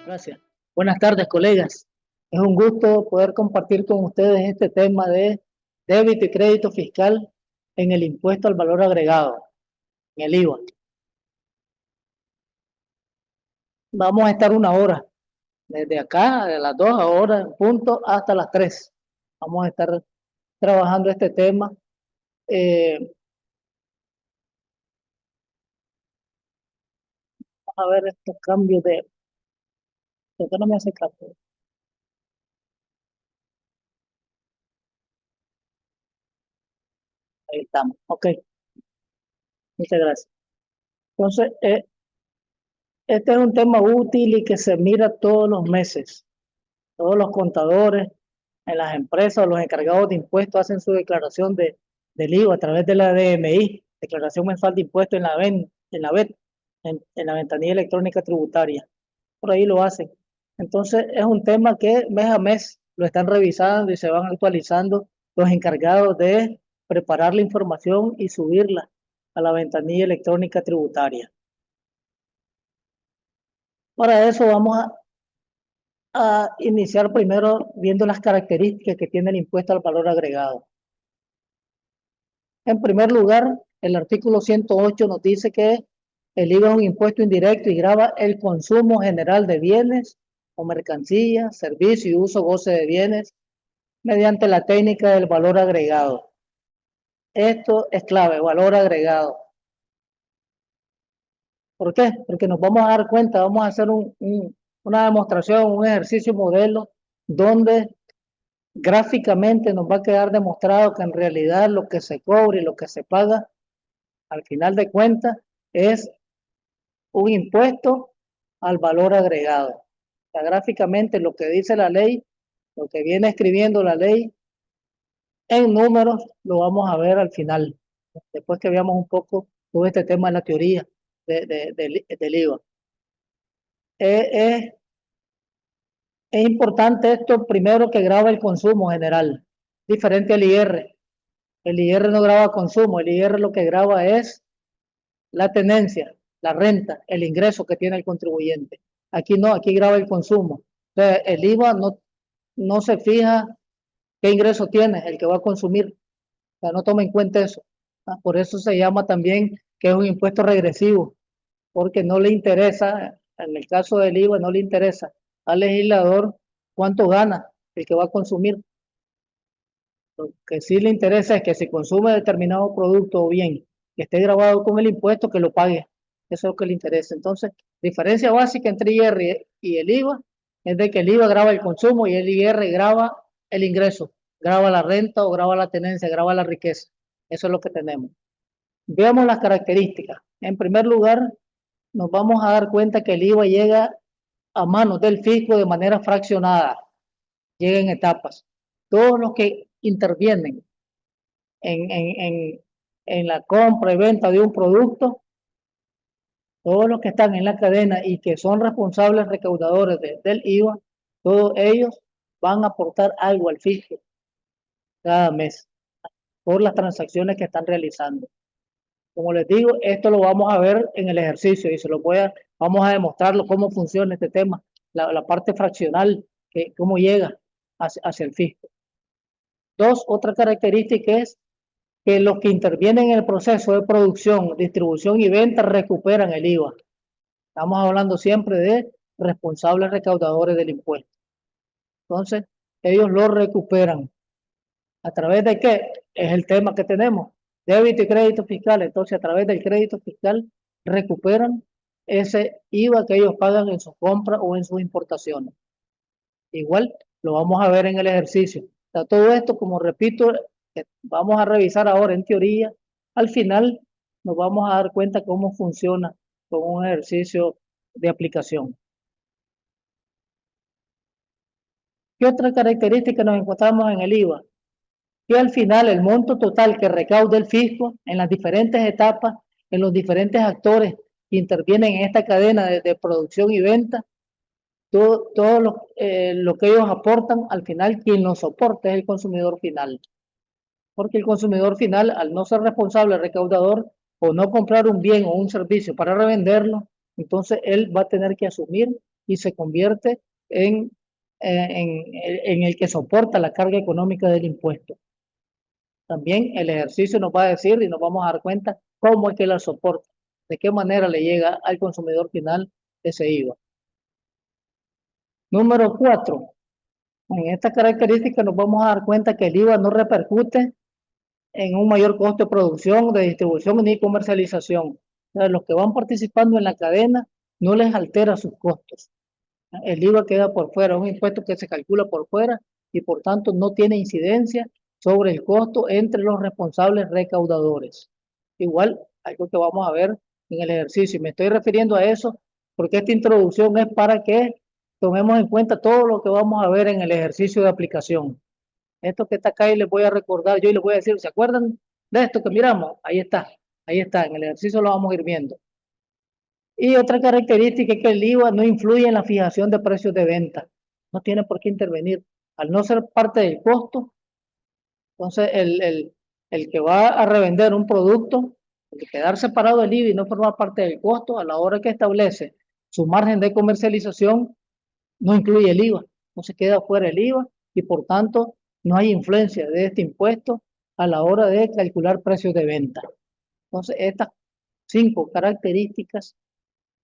Gracias. Buenas tardes, colegas. Es un gusto poder compartir con ustedes este tema de débito y crédito fiscal en el impuesto al valor agregado, en el IVA. Vamos a estar una hora, desde acá, de las 2 horas en punto hasta las 3. Vamos a estar trabajando este tema. A ver estos cambios de... ¿Por qué no me hace caso? Ahí estamos. Ok, muchas gracias. Entonces, este es un tema útil y que se mira todos los meses. Todos los contadores en las empresas o los encargados de impuestos hacen su declaración del IVA a través de la DMI, declaración mensual de impuestos en la VET, en la ventanilla electrónica tributaria. Por ahí lo hacen. Entonces es un tema que mes a mes lo están revisando y se van actualizando los encargados de preparar la información y subirla a la ventanilla electrónica tributaria. Para eso vamos a iniciar primero viendo las características que tiene el impuesto al valor agregado. En primer lugar, el artículo 108 nos dice que el IVA es un impuesto indirecto y grava el consumo general de bienes o mercancías, servicio y uso goce de bienes mediante la técnica del valor agregado. Esto es clave, valor agregado. ¿Por qué? Porque nos vamos a dar cuenta, vamos a hacer una demostración, un ejercicio modelo donde gráficamente nos va a quedar demostrado que en realidad lo que se cobra y lo que se paga al final de cuentas es un impuesto al valor agregado. O sea, gráficamente lo que dice la ley, lo que viene escribiendo la ley en números, lo vamos a ver al final, después que veamos un poco todo este tema de la teoría del IVA. Es importante esto primero que graba el consumo general, diferente al IR. El IR no graba consumo, el IR lo que graba es la tenencia, la renta, el ingreso que tiene el contribuyente. Aquí no, aquí graba el consumo. Entonces, el IVA no se fija qué ingreso tiene el que va a consumir. O sea, no toma en cuenta eso. Por eso se llama también que es un impuesto regresivo, porque no le interesa, en el caso del IVA, no le interesa al legislador cuánto gana el que va a consumir. Lo que sí le interesa es que si consume determinado producto o bien que esté grabado con el impuesto, que lo pague. Eso es lo que le interesa. Entonces, diferencia básica entre IR y el IVA es de que el IVA graba el consumo y el IR graba el ingreso, graba la renta o graba la tenencia, graba la riqueza. Eso es lo que tenemos. Veamos las características. En primer lugar, nos vamos a dar cuenta que el IVA llega a manos del fisco de manera fraccionada, llega en etapas. Todos los que intervienen en la compra y venta de un producto, todos los que están en la cadena y que son responsables recaudadores del IVA, todos ellos van a aportar algo al fisco cada mes por las transacciones que están realizando. Como les digo, esto lo vamos a ver en el ejercicio y vamos a demostrarlo cómo funciona este tema, la parte fraccional, cómo llega hacia el fisco. Otra característica es que los que intervienen en el proceso de producción, distribución y venta recuperan el IVA. Estamos hablando siempre de responsables recaudadores del impuesto. Entonces, ellos lo recuperan. ¿A través de qué? Es el tema que tenemos. Débito y crédito fiscal. Entonces, a través del crédito fiscal recuperan ese IVA que ellos pagan en sus compras o en sus importaciones. Igual lo vamos a ver en el ejercicio. O sea, todo esto, como repito, vamos a revisar ahora en teoría. Al final nos vamos a dar cuenta cómo funciona con un ejercicio de aplicación. ¿Qué otra característica nos encontramos en el IVA? Que al final el monto total que recauda el fisco en las diferentes etapas, en los diferentes actores que intervienen en esta cadena de producción y venta, todo lo que ellos aportan, al final quien lo soporta es el consumidor final. Porque el consumidor final, al no ser responsable recaudador o no comprar un bien o un servicio para revenderlo, entonces él va a tener que asumir y se convierte en el que soporta la carga económica del impuesto. También el ejercicio nos va a decir y nos vamos a dar cuenta cómo es que la soporta, de qué manera le llega al consumidor final ese IVA. Número 4. En esta característica nos vamos a dar cuenta que el IVA no repercute en un mayor costo de producción, de distribución ni comercialización. O sea, los que van participando en la cadena no les altera sus costos. El IVA queda por fuera, es un impuesto que se calcula por fuera y por tanto no tiene incidencia sobre el costo entre los responsables recaudadores. Igual, algo que vamos a ver en el ejercicio. Me estoy refiriendo a eso porque esta introducción es para que tomemos en cuenta todo lo que vamos a ver en el ejercicio de aplicación. Esto que está acá y les voy a recordar, yo y les voy a decir, ¿se acuerdan de esto que miramos? Ahí está, en el ejercicio lo vamos a ir viendo. Y otra característica es que el IVA no influye en la fijación de precios de venta, no tiene por qué intervenir. Al no ser parte del costo, entonces el que va a revender un producto, el quedar separado del IVA y no formar parte del costo, a la hora que establece su margen de comercialización, no incluye el IVA, no se queda fuera el IVA y por tanto no hay influencia de este impuesto a la hora de calcular precios de venta. Entonces, estas 5 características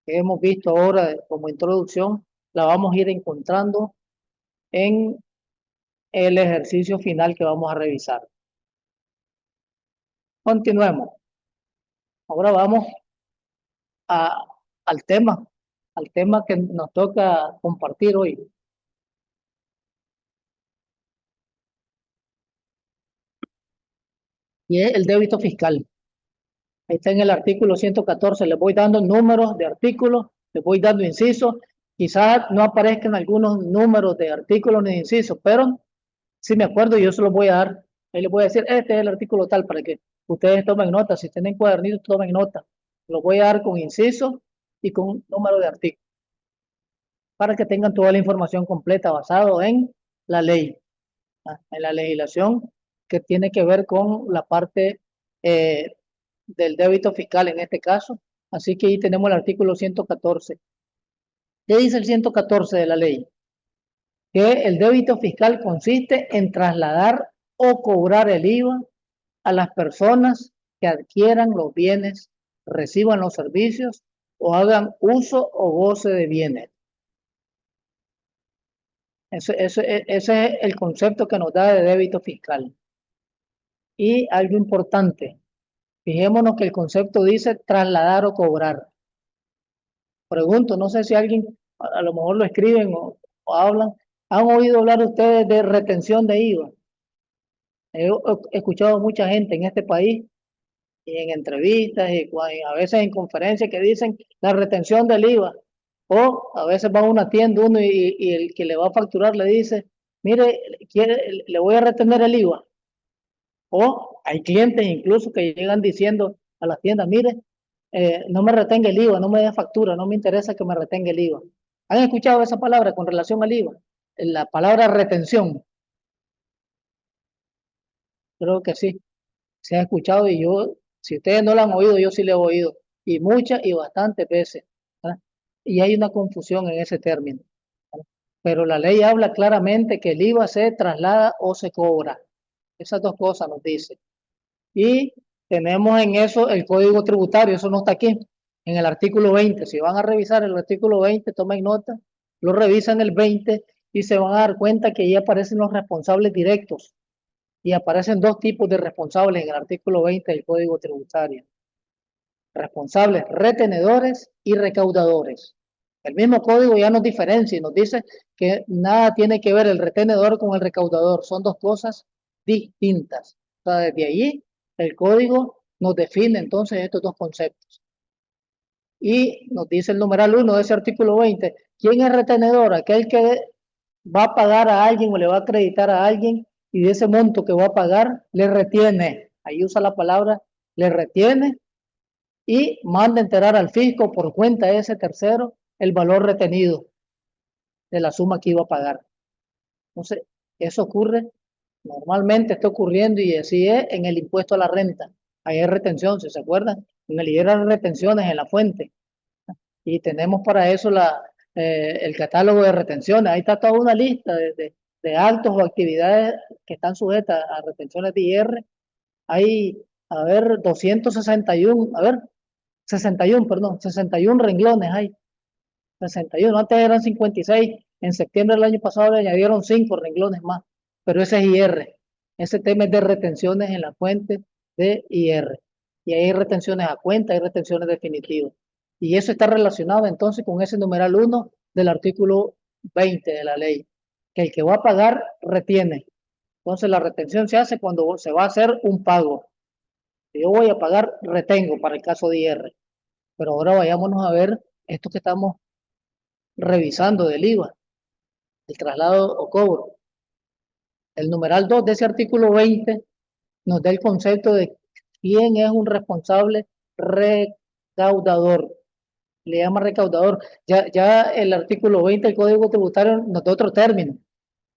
que hemos visto ahora como introducción, la vamos a ir encontrando en el ejercicio final que vamos a revisar. Continuemos. Ahora vamos a, al tema que nos toca compartir hoy. Y es el débito fiscal. Ahí está en el artículo 114. Les voy dando números de artículos, les voy dando incisos. Quizás no aparezcan algunos números de artículos ni de incisos, pero si me acuerdo, yo se los voy a dar. Ahí les voy a decir, este es el artículo tal para que ustedes tomen nota. Si tienen cuadernitos, tomen nota. Los voy a dar con incisos y con número de artículos para que tengan toda la información completa basado en la ley, en la legislación que tiene que ver con la parte del débito fiscal en este caso. Así que ahí tenemos el artículo 114. ¿Qué dice el 114 de la ley? Que el débito fiscal consiste en trasladar o cobrar el IVA a las personas que adquieran los bienes, reciban los servicios o hagan uso o goce de bienes. Ese es el concepto que nos da de débito fiscal. Y algo importante, fijémonos que el concepto dice trasladar o cobrar. Pregunto, no sé si alguien, a lo mejor lo escriben o hablan, ¿han oído hablar ustedes de retención de IVA? He escuchado mucha gente en este país y en entrevistas y a veces en conferencias que dicen la retención del IVA. O a veces va a una tienda uno y el que le va a facturar le dice, mire, le voy a retener el IVA. O hay clientes incluso que llegan diciendo a la tienda, mire, no me retenga el IVA, no me dé factura, no me interesa que me retenga el IVA. ¿Han escuchado esa palabra con relación al IVA? La palabra retención. Creo que sí, se ha escuchado y yo, si ustedes no lo han oído, yo sí lo he oído. Y muchas y bastantes veces. ¿Verdad? Y hay una confusión en ese término. ¿Verdad? Pero la ley habla claramente que el IVA se traslada o se cobra. Esas dos cosas nos dice. Y tenemos en eso el código tributario, eso no está aquí, en el artículo 20. Si van a revisar el artículo 20, tomen nota, lo revisan el 20 y se van a dar cuenta que ahí aparecen los responsables directos y aparecen 2 tipos de responsables en el artículo 20 del código tributario. Responsables retenedores y recaudadores. El mismo código ya nos diferencia y nos dice que nada tiene que ver el retenedor con el recaudador, son 2 cosas distintas. O sea, desde allí el código nos define entonces estos 2 conceptos. Y nos dice el numeral 1 de ese artículo 20, ¿quién es retenedor? Aquel que va a pagar a alguien o le va a acreditar a alguien y de ese monto que va a pagar le retiene. Ahí usa la palabra le retiene y manda enterar al fisco por cuenta de ese tercero el valor retenido de la suma que iba a pagar. Entonces, eso ocurre, normalmente está ocurriendo y así es en el impuesto a la renta. Ahí hay retención, si se acuerdan, en el IR hay retenciones en la fuente. Y tenemos para eso el catálogo de retenciones. Ahí está toda una lista de actos o actividades que están sujetas a retenciones de IR. Hay, a ver, 261, a ver, 61, perdón, 61 renglones hay. 61, antes eran 56. En septiembre del año pasado le añadieron 5 renglones más, pero ese es IR. Ese tema es de retenciones en la fuente de IR. Y hay retenciones a cuenta, hay retenciones definitivas. Y eso está relacionado entonces con ese numeral 1 del artículo 20 de la ley, que el que va a pagar retiene. Entonces la retención se hace cuando se va a hacer un pago. Si yo voy a pagar, retengo para el caso de IR. Pero ahora vayámonos a ver esto que estamos revisando del IVA, el traslado o cobro. El numeral 2 de ese artículo 20 nos da el concepto de quién es un responsable recaudador. Le llama recaudador. Ya el artículo 20 del Código Tributario nos da otro término.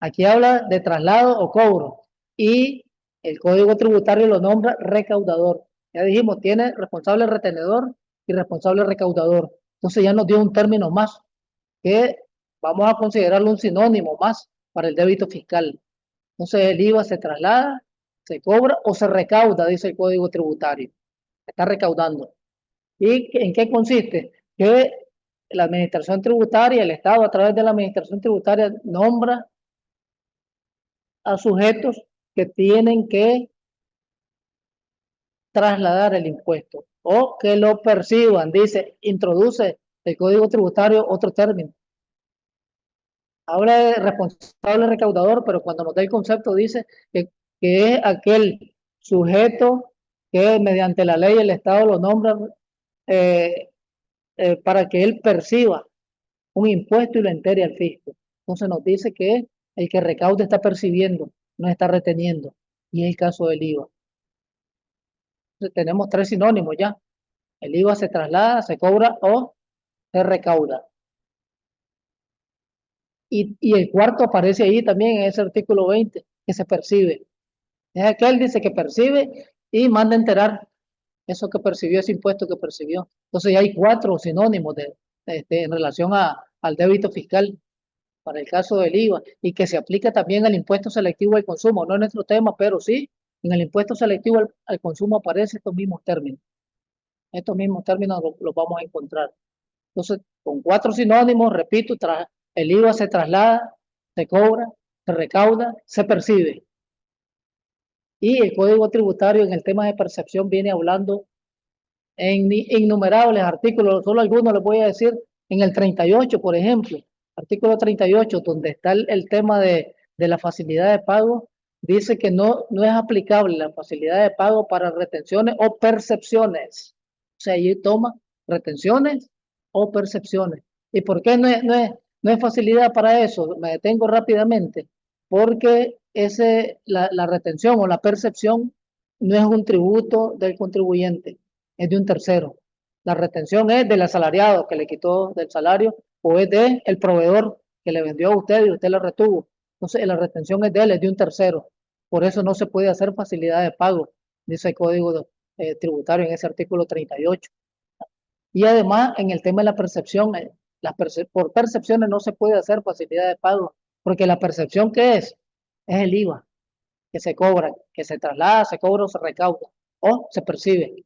Aquí habla de traslado o cobro y el Código Tributario lo nombra recaudador. Ya dijimos, tiene responsable retenedor y responsable recaudador. Entonces ya nos dio un término más que vamos a considerarlo un sinónimo más para el débito fiscal. Entonces el IVA se traslada, se cobra o se recauda, dice el Código Tributario. Está recaudando. ¿Y en qué consiste? Que la administración tributaria, el Estado a través de la administración tributaria nombra a sujetos que tienen que trasladar el impuesto o que lo perciban. Dice, introduce el Código Tributario otro término. Habla de responsable recaudador, pero cuando nos da el concepto dice que es aquel sujeto que mediante la ley el Estado lo nombra eh, para que él perciba un impuesto y lo entere al fisco. Entonces nos dice que el que recaude está percibiendo, no está reteniendo. Y es el caso del IVA. Entonces tenemos 3 sinónimos ya. El IVA se traslada, se cobra o se recauda. Y el cuarto aparece ahí también en ese artículo 20, que se percibe. Es aquel, dice, que percibe y manda a enterar eso que percibió, ese impuesto que percibió. Entonces ya hay 4 sinónimos en relación al débito fiscal para el caso del IVA y que se aplica también al impuesto selectivo al consumo. No es nuestro tema, pero sí, en el impuesto selectivo al consumo aparecen estos mismos términos. Estos mismos términos los vamos a encontrar. Entonces, con 4 sinónimos, repito, el IVA se traslada, se cobra, se recauda, se percibe. Y el Código Tributario en el tema de percepción viene hablando en innumerables artículos, solo algunos les voy a decir, en el 38, por ejemplo, artículo 38, donde está el tema de la facilidad de pago, dice que no es aplicable la facilidad de pago para retenciones o percepciones. O sea, ahí toma retenciones o percepciones. ¿Y por qué no es facilidad para eso? Me detengo rápidamente. Porque la retención o la percepción no es un tributo del contribuyente, es de un tercero. La retención es del asalariado que le quitó del salario o es de el proveedor que le vendió a usted y usted la retuvo. Entonces, la retención es de él, es de un tercero. Por eso no se puede hacer facilidad de pago, dice el Código Tributario en ese artículo 38. Y además, en el tema de la percepción, por percepciones no se puede hacer facilidad de pago, porque la percepción, ¿qué es? Es el IVA que se cobra, que se traslada, se cobra o se recauda, o se percibe.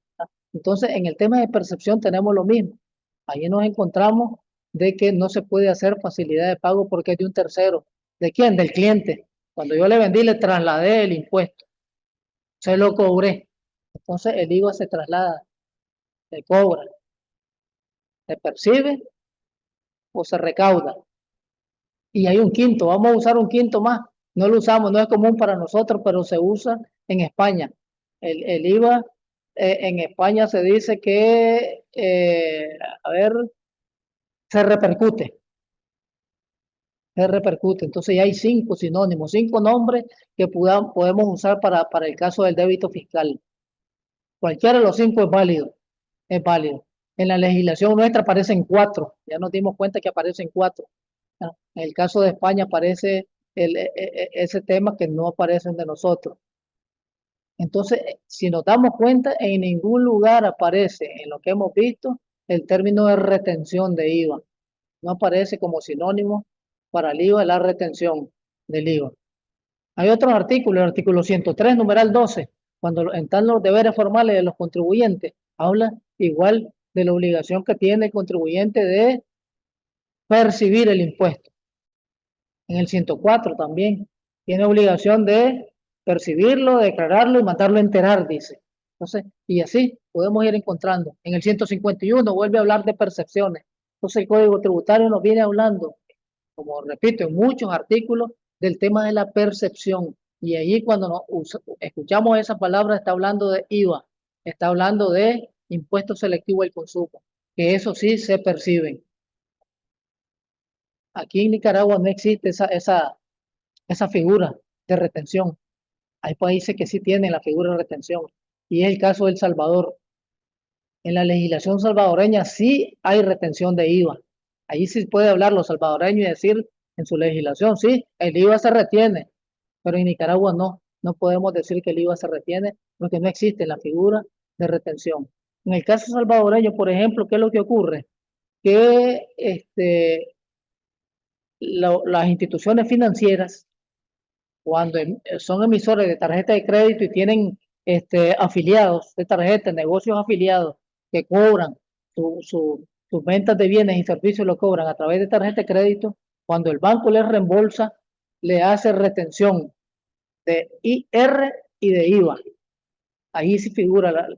Entonces, en el tema de percepción tenemos lo mismo. Ahí nos encontramos de que no se puede hacer facilidad de pago porque es de un tercero. ¿De quién? Del cliente. Cuando yo le vendí, le trasladé el impuesto, se lo cobré. Entonces, el IVA se traslada, se cobra, se percibe o se recauda. Y hay un quinto, vamos a usar un quinto más. No lo usamos, no es común para nosotros, pero se usa en España. El IVA en España se dice que, a ver, se repercute. Se repercute. Entonces ya hay 5 sinónimos, 5 nombres que podemos usar para el caso del débito fiscal. Cualquiera de los 5 es válido. Es válido. En la legislación nuestra aparecen 4. Ya nos dimos cuenta que aparecen 4. En el caso de España aparece ese tema que no aparecen de nosotros. Entonces, si nos damos cuenta, en ningún lugar aparece en lo que hemos visto el término de retención de IVA. no aparece como sinónimo para el IVA la retención del IVA. Hay otros artículos, el artículo 103, numeral 12, cuando están los deberes formales de los contribuyentes, habla igual de la obligación que tiene el contribuyente de percibir el impuesto. En el 104 también tiene obligación de percibirlo, declararlo y mandarlo a enterar, dice. Entonces, y así podemos ir encontrando. En el 151 vuelve a hablar de percepciones. Entonces el Código Tributario nos viene hablando, como repito, en muchos artículos del tema de la percepción. Y allí cuando escuchamos esa palabra está hablando de IVA, está hablando de impuesto selectivo al consumo, que eso sí se perciben. Aquí en Nicaragua no existe esa figura de retención. Hay países que sí tienen la figura de retención y es el caso de El Salvador. En la legislación salvadoreña sí hay retención de IVA. Ahí sí puede hablar los salvadoreños y decir en su legislación, sí, el IVA se retiene, pero en Nicaragua no podemos decir que el IVA se retiene porque no existe la figura de retención. En el caso salvadoreño, por ejemplo, ¿qué es lo que ocurre? Que las instituciones financieras cuando son emisores de tarjeta de crédito y tienen afiliados de tarjeta, negocios afiliados que cobran sus ventas de bienes y servicios, lo cobran a través de tarjeta de crédito, cuando el banco les reembolsa, le hace retención de IR y de IVA. Ahí sí figura,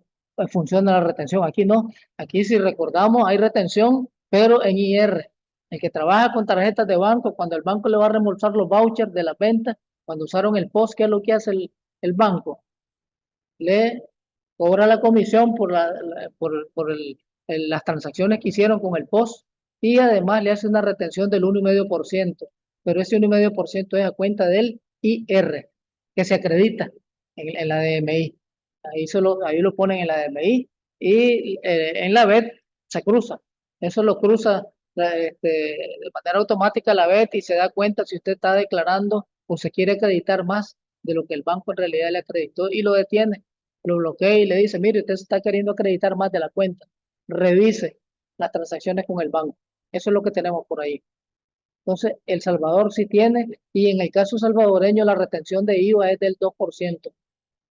funciona la retención. Aquí no, aquí si recordamos hay retención, pero en IR. El que trabaja con tarjetas de banco, cuando el banco le va a reembolsar los vouchers de las ventas, cuando usaron el POS, ¿qué es lo que hace el banco? Le cobra la comisión por las transacciones que hicieron con el POS y además le hace una retención del 1,5%, pero ese 1,5% es a cuenta del IR, que se acredita en la DMI. Ahí lo ponen en la DMI y en la BET se cruza. Eso lo cruza de manera automática la BET y se da cuenta si usted está declarando o se quiere acreditar más de lo que el banco en realidad le acreditó y lo detiene, lo bloquea y le dice, mire, usted se está queriendo acreditar más de la cuenta. Revise las transacciones con el banco. Eso es lo que tenemos por ahí. Entonces, El Salvador sí tiene, y en el caso salvadoreño la retención de IVA es del 2%.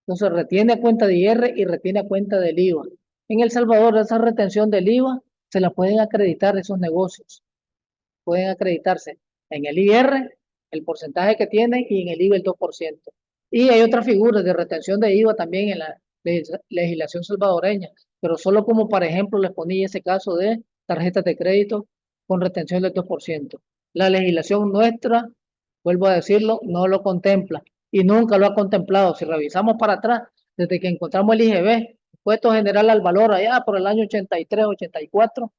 Entonces, retiene a cuenta de IR y retiene a cuenta del IVA. En El Salvador, esa retención del IVA se la pueden acreditar esos negocios. Pueden acreditarse en el IR, el porcentaje que tienen, y en el IVA el 2%. Y hay otras figuras de retención de IVA también en la legislación salvadoreña, pero solo como para ejemplo les ponía ese caso de tarjetas de crédito con retención del 2%. La legislación nuestra, vuelvo a decirlo, no lo contempla y nunca lo ha contemplado. Si revisamos para atrás, desde que encontramos el IGB, Impuesto General al Valor, allá por el año 83, 84,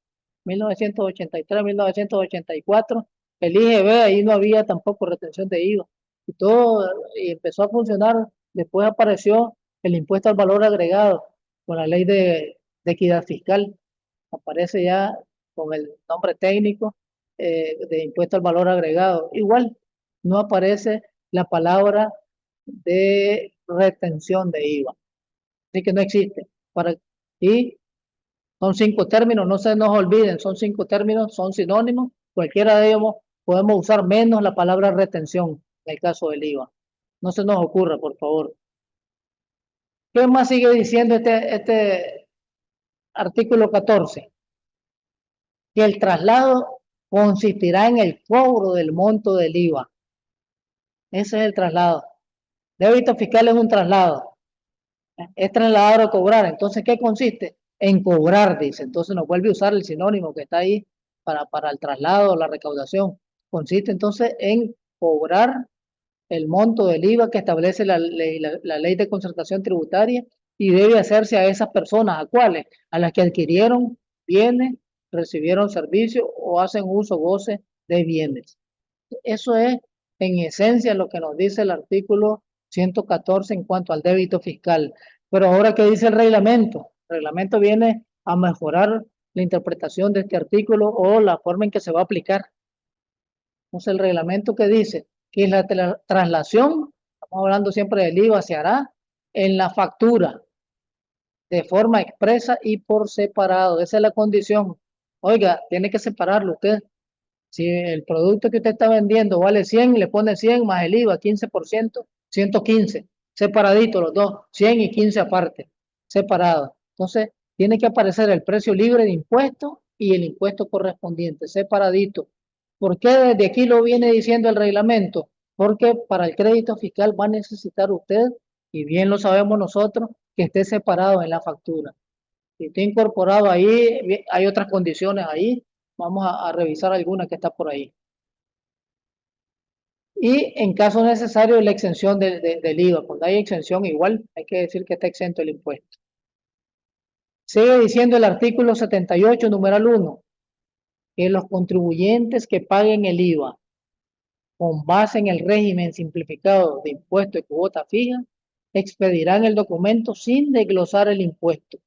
1983, 1984, el IGB, ahí no había tampoco retención de IVA. Y todo y empezó a funcionar. Después apareció el impuesto al valor agregado con la ley de equidad fiscal. Aparece ya con el nombre técnico de impuesto al valor agregado. Igual, no aparece la palabra de retención de IVA. Así que no existe. Y son 5 términos, no se nos olviden, son 5 términos, son sinónimos. Cualquiera de ellos podemos usar menos la palabra retención en el caso del IVA. No se nos ocurra, por favor. ¿Qué más sigue diciendo este artículo 14? Que el traslado consistirá en el cobro del monto del IVA. Ese es el traslado. Débito fiscal es un traslado. Es trasladar o cobrar. Entonces, ¿qué consiste? En cobrar, dice. Entonces nos vuelve a usar el sinónimo que está ahí para el traslado, la recaudación. Consiste entonces en cobrar el monto del IVA que establece la ley de concertación tributaria y debe hacerse a esas personas, ¿a cuáles? A las que adquirieron bienes, recibieron servicios o hacen uso, goce de bienes. Eso es en esencia lo que nos dice el artículo 114 en cuanto al débito fiscal. Pero ahora, ¿qué dice el reglamento? El reglamento viene a mejorar la interpretación de este artículo o la forma en que se va a aplicar. Entonces, el reglamento que dice que la traslación, estamos hablando siempre del IVA, se hará en la factura de forma expresa y por separado. Esa es la condición. Oiga, tiene que separarlo usted. Si el producto que usted está vendiendo vale 100, le pone 100 más el IVA, 15%, 115, separadito los dos, 100 y 15 aparte, separado. Entonces, tiene que aparecer el precio libre de impuestos y el impuesto correspondiente, separadito. ¿Por qué desde aquí lo viene diciendo el reglamento? Porque para el crédito fiscal va a necesitar usted, y bien lo sabemos nosotros, que esté separado en la factura. Si está incorporado ahí, hay otras condiciones ahí. Vamos a revisar alguna que está por ahí. Y en caso necesario, la exención del IVA. Cuando hay exención, igual hay que decir que está exento el impuesto. Sigue diciendo el artículo 78, numeral 1, que los contribuyentes que paguen el IVA con base en el régimen simplificado de impuesto y cuota fija, expedirán el documento sin desglosar el impuesto,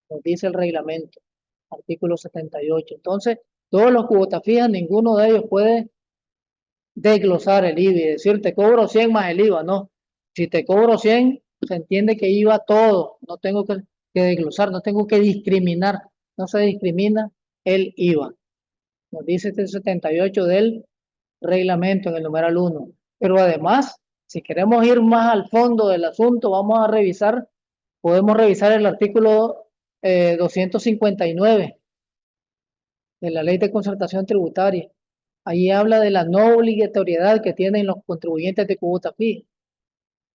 nos dice el reglamento, artículo 78. Entonces, todos los cuotas fijas, ninguno de ellos puede desglosar el IVA y decir te cobro 100 más el IVA, no. Si te cobro 100, se entiende que IVA todo, no tengo que desglosar, no tengo que discriminar, no se discrimina el IVA. Nos dice este 78 del reglamento en el numeral 1. Pero además, si queremos ir más al fondo del asunto, vamos a revisar, podemos revisar el artículo 259 de la Ley de Concertación Tributaria. Ahí habla de la no obligatoriedad que tienen los contribuyentes de cuota fija.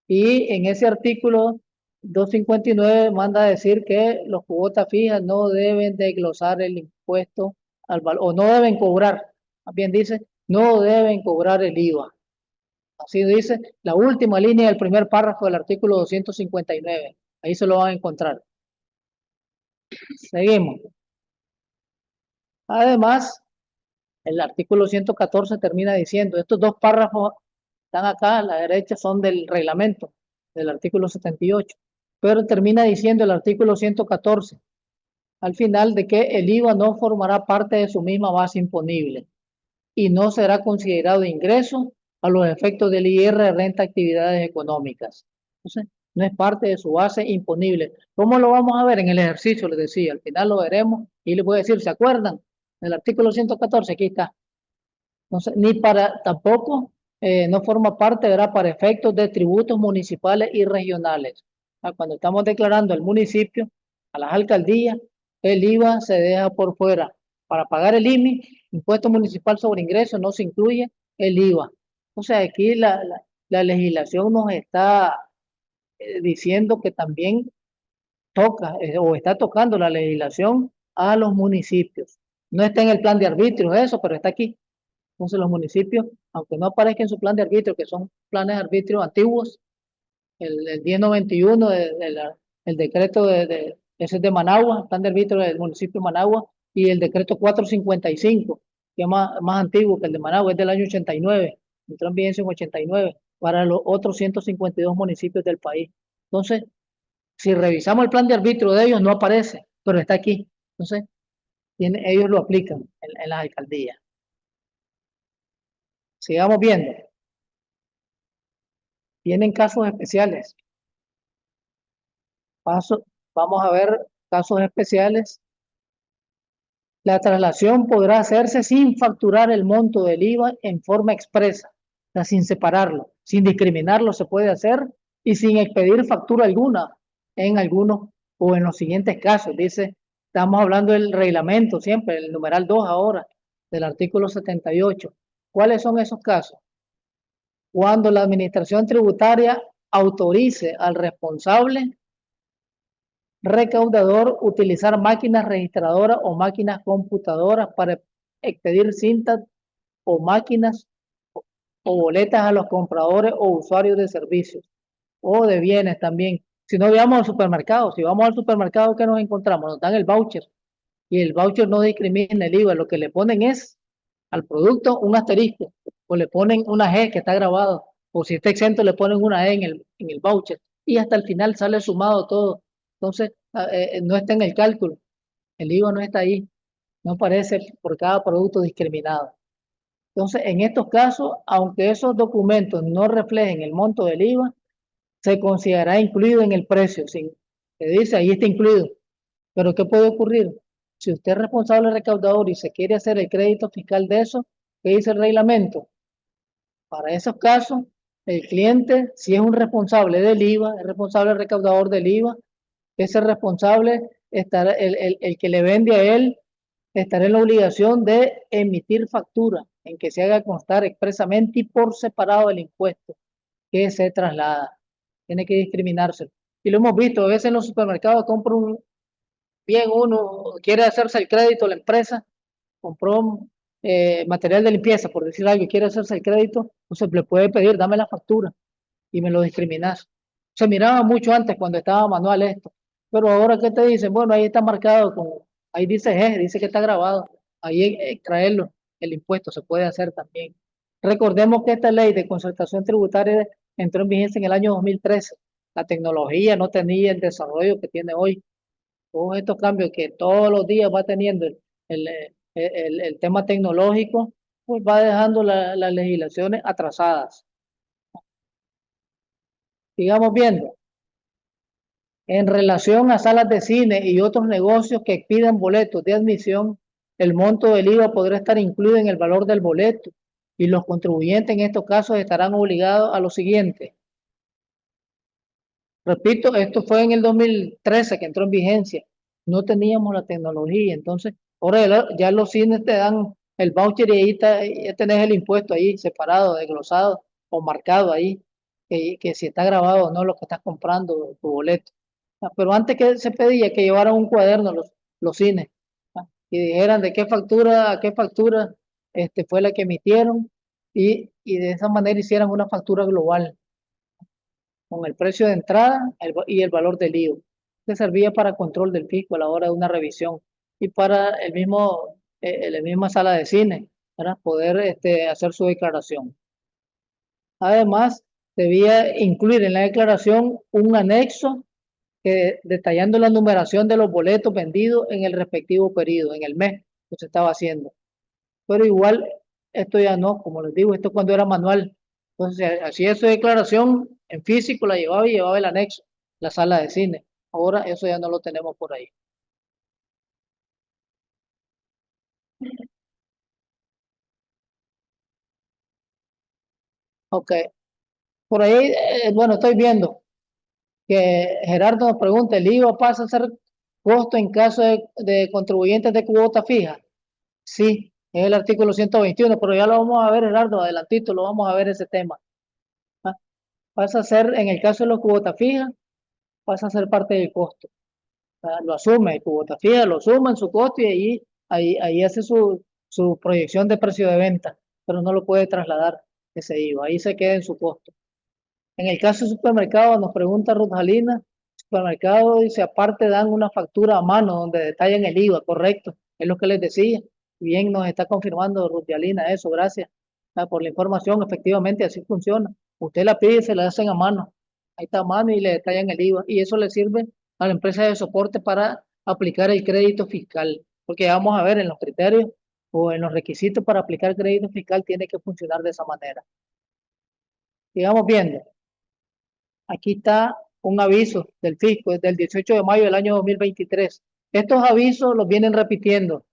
Y en ese artículo 259 manda a decir que los cuotas fijas no deben desglosar el impuesto al valor, o no deben cobrar, más bien dice, no deben cobrar el IVA. Así dice la última línea del primer párrafo del artículo 259. Ahí se lo van a encontrar. Seguimos. Además, el artículo 114 termina diciendo, estos dos párrafos están acá a la derecha, son del reglamento, del artículo 78, pero termina diciendo el artículo 114, al final, de que el IVA no formará parte de su misma base imponible y no será considerado ingreso a los efectos del IR de renta actividades económicas. Entonces, no es parte de su base imponible. ¿Cómo lo vamos a ver en el ejercicio? Les decía, al final lo veremos y les voy a decir, ¿se acuerdan? El artículo 114, aquí está. Entonces, ni para, tampoco no forma parte, ¿verdad? Para efectos de tributos municipales y regionales. Cuando estamos declarando el municipio, a las alcaldías, el IVA se deja por fuera. Para pagar el IMI, impuesto municipal sobre ingresos, no se incluye el IVA. O sea, aquí la legislación nos está diciendo que también toca o está tocando la legislación a los municipios. No está en el plan de arbitrios eso, pero está aquí. Entonces los municipios, aunque no aparezca en su plan de arbitrio, que son planes de arbitrio antiguos, el 1091, el decreto ese es de Managua, el plan de arbitrio del municipio de Managua, y el decreto 455, que es más antiguo que el de Managua, es del año 89, entró en vigencia en 89, para los otros 152 municipios del país. Entonces, si revisamos el plan de arbitrio de ellos, no aparece, pero está aquí. Entonces, ellos lo aplican en las alcaldías. Sigamos viendo. Tienen casos especiales. Vamos a ver casos especiales. La traslación podrá hacerse sin facturar el monto del IVA en forma expresa, o sea, sin separarlo, sin discriminarlo se puede hacer y sin expedir factura alguna en algunos o en los siguientes casos. Dice, estamos hablando del reglamento siempre, el numeral 2 ahora, del artículo 78. ¿Cuáles son esos casos? Cuando la administración tributaria autorice al responsable recaudador utilizar máquinas registradoras o máquinas computadoras para expedir cintas o máquinas o boletas a los compradores o usuarios de servicios o de bienes también. Si no vamos al supermercado, si vamos al supermercado, ¿qué nos encontramos? Nos dan el voucher y el voucher no discrimina el IVA, lo que le ponen es al producto un asterisco o le ponen una G que está grabado, o si está exento le ponen una E en el voucher y hasta el final sale sumado todo. Entonces, no está en el cálculo, el IVA no está ahí, no aparece por cada producto discriminado. Entonces, en estos casos, aunque esos documentos no reflejen el monto del IVA, se considerará incluido en el precio. Se dice, ahí está incluido. Pero ¿qué puede ocurrir? Si usted es responsable recaudador y se quiere hacer el crédito fiscal de eso, ¿Qué dice el reglamento? Para esos casos, el cliente, si es un responsable del IVA, es responsable recaudador del IVA, ese responsable estará, el que le vende a él, estará en la obligación de emitir factura en que se haga constar expresamente y por separado el impuesto que se traslada. Tiene que discriminarse. Y lo hemos visto, a veces en los supermercados compra un bien, uno quiere hacerse el crédito, la empresa compró material de limpieza, por decir algo, y quiere hacerse el crédito, entonces le puede pedir, dame la factura y me lo discriminas. Se miraba mucho antes cuando estaba manual esto, pero ahora ¿qué te dicen? Bueno, ahí está marcado, ahí dice G, dice que está grabado, ahí traerlo, el impuesto se puede hacer también. Recordemos que esta ley de concertación tributaria entró en vigencia en el año 2013. La tecnología no tenía el desarrollo que tiene hoy. Todos estos cambios que todos los días va teniendo el tema tecnológico, pues va dejando las legislaciones atrasadas. Sigamos viendo. En relación a salas de cine y otros negocios que expidan boletos de admisión, el monto del IVA podrá estar incluido en el valor del boleto y los contribuyentes en estos casos estarán obligados a lo siguiente. Repito, esto fue en el 2013 que entró en vigencia. No teníamos la tecnología, entonces ahora ya los cines te dan el voucher y ahí ya tenés el impuesto ahí separado, desglosado o marcado ahí, que si está grabado o no lo que estás comprando, tu boleto. Pero antes que se pedía que llevaran un cuaderno los cines, y dijeran de qué factura a qué factura fue la que emitieron y de esa manera hicieran una factura global con el precio de entrada y el valor del IVA, que servía para control del fisco a la hora de una revisión y para la misma sala de cine para poder hacer su declaración. Además, debía incluir en la declaración un anexo detallando la numeración de los boletos vendidos en el respectivo periodo, en el mes que se estaba haciendo. Pero igual, esto ya no, como les digo, esto cuando era manual. Entonces, hacía su declaración en físico, la llevaba y llevaba el anexo, la sala de cine. Ahora eso ya no lo tenemos por ahí. Ok, por ahí, bueno, estoy viendo que Gerardo nos pregunta, ¿el IVA pasa a ser costo en caso de contribuyentes de cuota fija? Sí, es el artículo 121, pero ya lo vamos a ver, Gerardo, adelantito lo vamos a ver ese tema. ¿Ah? Pasa a ser, en el caso de los cuotas fijas, pasa a ser parte del costo. O sea, lo asume, cuota fija, lo suma en su costo y ahí hace su proyección de precio de venta, pero no lo puede trasladar ese IVA, ahí se queda en su costo. En el caso de supermercado, nos pregunta Ruth Jalina, supermercado dice, aparte dan una factura a mano donde detallan el IVA, correcto, es lo que les decía. Bien, nos está confirmando Ruth Jalina eso, gracias por la información, efectivamente así funciona. Usted la pide y se la hacen a mano, ahí está a mano y le detallan el IVA, y eso le sirve a la empresa de soporte para aplicar el crédito fiscal, porque vamos a ver en los criterios o en los requisitos para aplicar crédito fiscal tiene que funcionar de esa manera. Sigamos viendo. Aquí está un aviso del fisco desde el 18 de mayo del año 2023. Estos avisos los vienen repitiendo.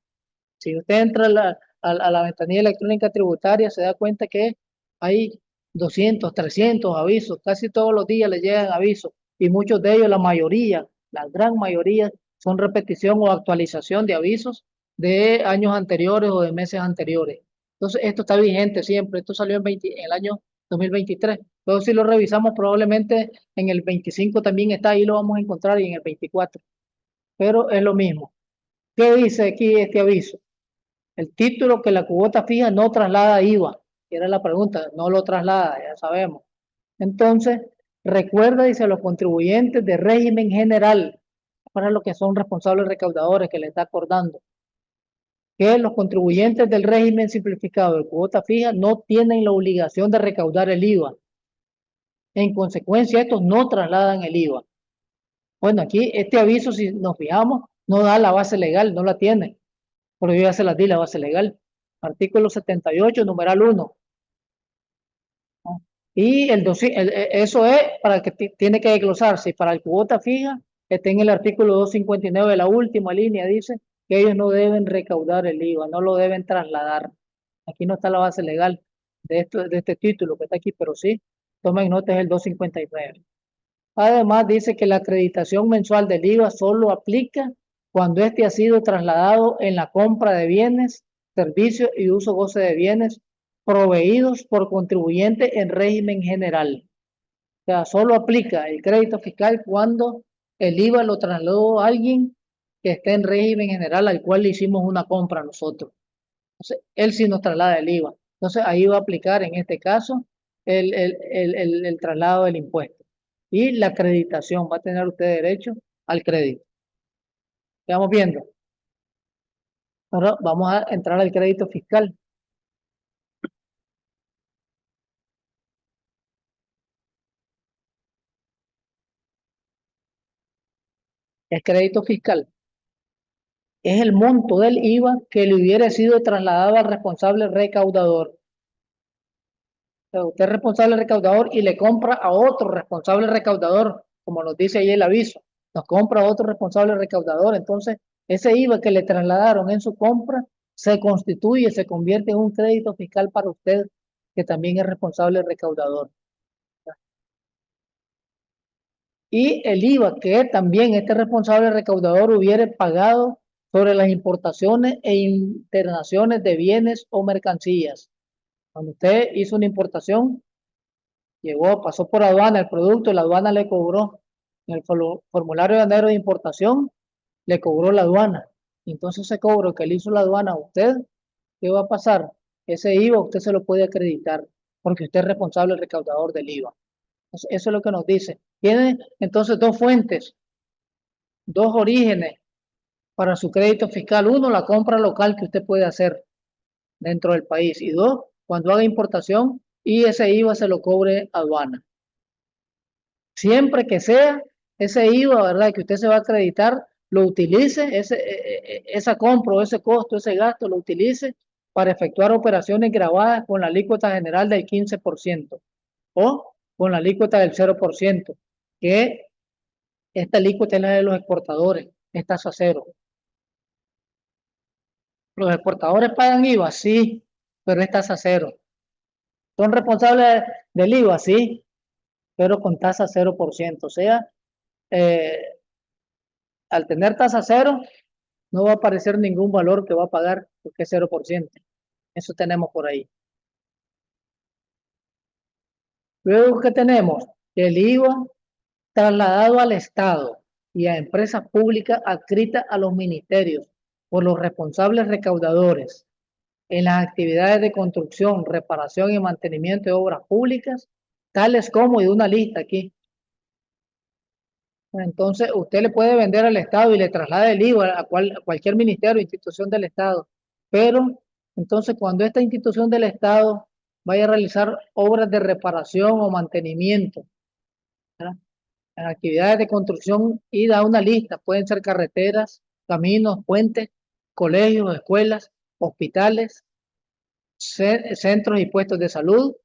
Si usted entra a la ventanilla electrónica tributaria, se da cuenta que hay 200, 300 avisos. Casi todos los días le llegan avisos y muchos de ellos, la mayoría, la gran mayoría, son repetición o actualización de avisos de años anteriores o de meses anteriores. Entonces, esto está vigente siempre. Esto salió en el año 2023. Luego, si lo revisamos, probablemente en el 25 también está, ahí lo vamos a encontrar y en el 24. Pero es lo mismo. ¿Qué dice aquí este aviso? El título que la cuota fija no traslada IVA. Era la pregunta, no lo traslada, ya sabemos. Entonces, recuerda, dice, a los contribuyentes de régimen general, para los que son responsables recaudadores que le está acordando, que los contribuyentes del régimen simplificado de cuota fija no tienen la obligación de recaudar el IVA. En consecuencia, estos no trasladan el IVA. Bueno, aquí este aviso, si nos fijamos, no da la base legal, no la tiene. Pero yo ya se las di la base legal. Artículo 78, numeral 1. Y eso es para que tiene que desglosarse. Para el cuota fija, está en el artículo 259 de la última línea, dice que ellos no deben recaudar el IVA, no lo deben trasladar. Aquí no está la base legal de este título que está aquí, pero sí, tomen nota, es el 259. Además, dice que la acreditación mensual del IVA solo aplica cuando éste ha sido trasladado en la compra de bienes, servicios y uso goce de bienes proveídos por contribuyente en régimen general. O sea, solo aplica el crédito fiscal cuando el IVA lo trasladó a alguien que esté en régimen general al cual le hicimos una compra nosotros. Entonces, él sí nos traslada el IVA. Entonces, ahí va a aplicar en este caso el traslado del impuesto. Y la acreditación, va a tener usted derecho al crédito. Estamos viendo. Ahora vamos a entrar al crédito fiscal. El crédito fiscal es el monto del IVA que le hubiera sido trasladado al responsable recaudador. O sea, usted es responsable recaudador y le compra a otro responsable recaudador, como nos dice ahí el aviso. Nos compra a otro responsable recaudador. Entonces, ese IVA que le trasladaron en su compra se constituye, se convierte en un crédito fiscal para usted, que también es responsable recaudador. Y el IVA que también este responsable recaudador hubiera pagado sobre las importaciones e internaciones de bienes o mercancías. Cuando usted hizo una importación, llegó, pasó por aduana el producto, la aduana le cobró. En el formulario de anero de importación, le cobró la aduana. Entonces ese cobro que le hizo la aduana a usted, ¿qué va a pasar? Ese IVA usted se lo puede acreditar, porque usted es responsable recaudador del IVA. Eso es lo que nos dice. Tiene entonces dos fuentes, dos orígenes para su crédito fiscal. Uno, la compra local que usted puede hacer dentro del país. Y dos, cuando haga importación y ese IVA se lo cobre aduana. Siempre que sea ese IVA, ¿verdad? Que usted se va a acreditar, lo utilice, esa compra o ese costo, ese gasto, lo utilice para efectuar operaciones grabadas con la alícuota general del 15% o con la alícuota del 0%, que esta alícuota es la de los exportadores, es tasa cero. Los exportadores pagan IVA, sí, pero es tasa cero. ¿Son responsables del IVA? Sí, pero con tasa 0%. O sea, eh, al tener tasa cero, no va a aparecer ningún valor que va a pagar porque es 0%. Eso tenemos por ahí. Luego, ¿qué tenemos? El IVA trasladado al Estado y a empresas públicas adscritas a los ministerios por los responsables recaudadores en las actividades de construcción, reparación y mantenimiento de obras públicas, tales como, y de una lista aquí. Entonces, usted le puede vender al Estado y le traslada el IVA a cualquier ministerio o institución del Estado. Pero, entonces, cuando esta institución del Estado vaya a realizar obras de reparación o mantenimiento, ¿verdad? En actividades de construcción, y da una lista, pueden ser carreteras, caminos, puentes, colegios, escuelas, hospitales, centros y puestos de salud.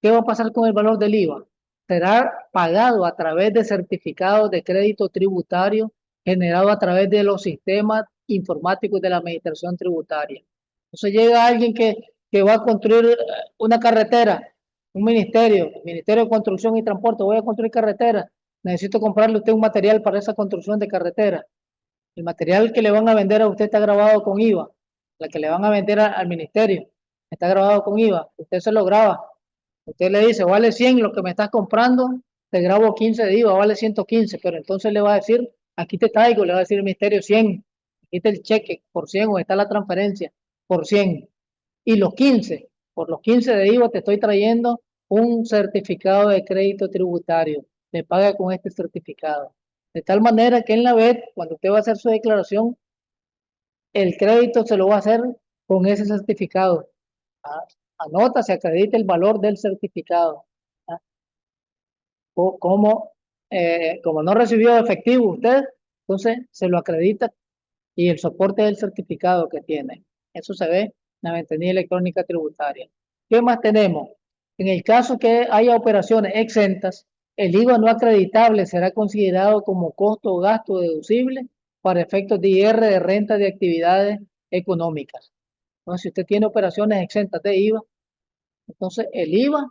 ¿Qué va a pasar con el valor del IVA? Será pagado a través de certificados de crédito tributario generado a través de los sistemas informáticos de la administración tributaria. Entonces llega alguien que va a construir una carretera, un ministerio, Ministerio de Construcción y Transporte, voy a construir carretera, necesito comprarle a usted un material para esa construcción de carretera. El material que le van a vender a usted está grabado con IVA, la que le van a vender al ministerio está grabado con IVA, usted se lo graba, usted le dice, vale 100 lo que me estás comprando, te grabo 15 de IVA, vale 115, pero entonces le va a decir, aquí te traigo, le va a decir el ministerio 100, aquí está el cheque por 100 o está la transferencia por 100, y los 15, por los 15 de IVA te estoy trayendo un certificado de crédito tributario, le paga con este certificado. De tal manera que en la BED, cuando usted va a hacer su declaración, el crédito se lo va a hacer con ese certificado. Ah, anota, se acredita el valor del certificado. Ah, como, como no recibió efectivo usted, entonces se lo acredita y el soporte del certificado que tiene. Eso se ve en la ventanilla electrónica tributaria. ¿Qué más tenemos? En el caso que haya operaciones exentas, el IVA no acreditable será considerado como costo o gasto deducible para efectos de IR de renta de actividades económicas. Entonces, si usted tiene operaciones exentas de IVA, entonces el IVA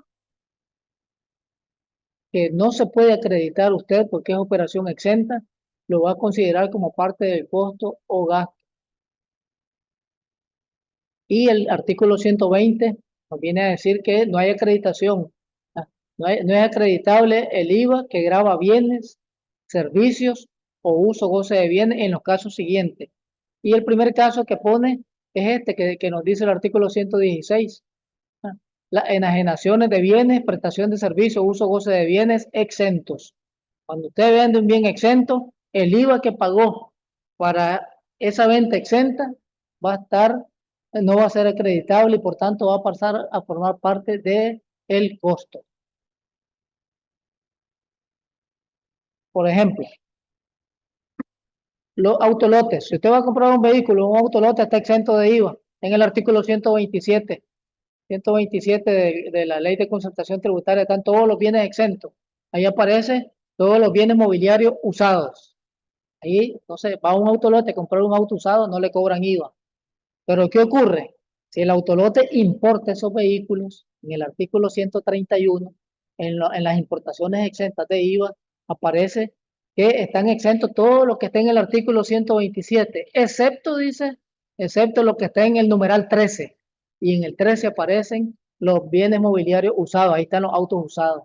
que no se puede acreditar usted porque es operación exenta, lo va a considerar como parte del costo o gasto. Y el artículo 120 nos viene a decir que no hay acreditación, no es acreditable el IVA que grava bienes, servicios o uso o goce de bienes en los casos siguientes. Y el primer caso que pone es este que nos dice el artículo 116. Las enajenaciones de bienes, prestación de servicios, uso o goce de bienes exentos. Cuando usted vende un bien exento, el IVA que pagó para esa venta exenta va a estar, no va a ser acreditable y por tanto va a pasar a formar parte del costo. Por ejemplo, los autolotes. Si usted va a comprar un vehículo, un autolote está exento de IVA en el artículo 127 de la ley de concertación tributaria, están todos los bienes exentos. Ahí aparece todos los bienes mobiliarios usados. Ahí, entonces, va a un autolote a comprar un auto usado, no le cobran IVA. Pero ¿qué ocurre? Si el autolote importa esos vehículos, en el artículo 131, en las importaciones exentas de IVA, aparece que están exentos todos los que estén en el artículo 127, excepto, dice, excepto lo que está en el numeral 13. Y en el 13 aparecen los bienes mobiliarios usados, ahí están los autos usados.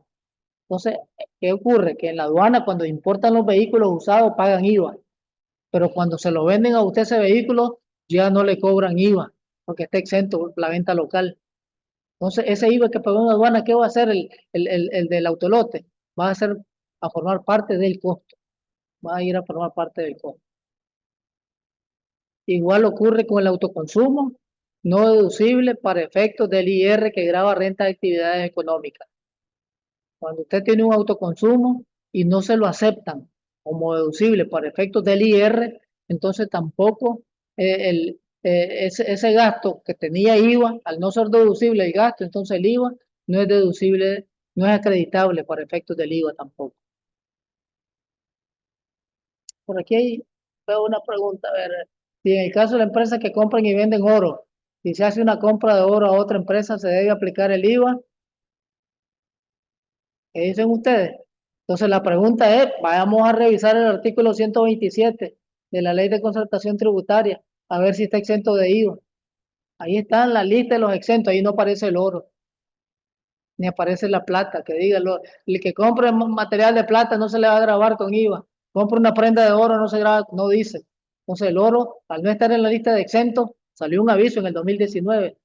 Entonces, ¿qué ocurre? Que en la aduana, cuando importan los vehículos usados, pagan IVA, pero cuando se lo venden a usted ese vehículo, ya no le cobran IVA, porque está exento la venta local. Entonces, ese IVA que pagó en aduana, ¿qué va a hacer el del autolote? Va a ser a formar parte del costo, va a ir a formar parte del costo. Igual ocurre con el autoconsumo, no deducible para efectos del IR que grava renta de actividades económicas. Cuando usted tiene un autoconsumo y no se lo aceptan como deducible para efectos del IR, entonces tampoco ese gasto que tenía IVA, al no ser deducible el gasto, entonces el IVA no es deducible, no es acreditable para efectos del IVA tampoco. Por aquí veo una pregunta, a ver, si en el caso de la empresa que compran y venden oro, si se hace una compra de oro a otra empresa, ¿se debe aplicar el IVA? ¿Qué dicen ustedes? Entonces la pregunta es, vayamos a revisar el artículo 127 de la Ley de Concertación Tributaria, a ver si está exento de IVA. Ahí está en la lista de los exentos, ahí no aparece el oro, ni aparece la plata, que diga, el que compre material de plata no se le va a grabar con IVA. Compra una prenda de oro, no se graba, no dice. Entonces el oro, al no estar en la lista de exentos, salió un aviso en el 2019.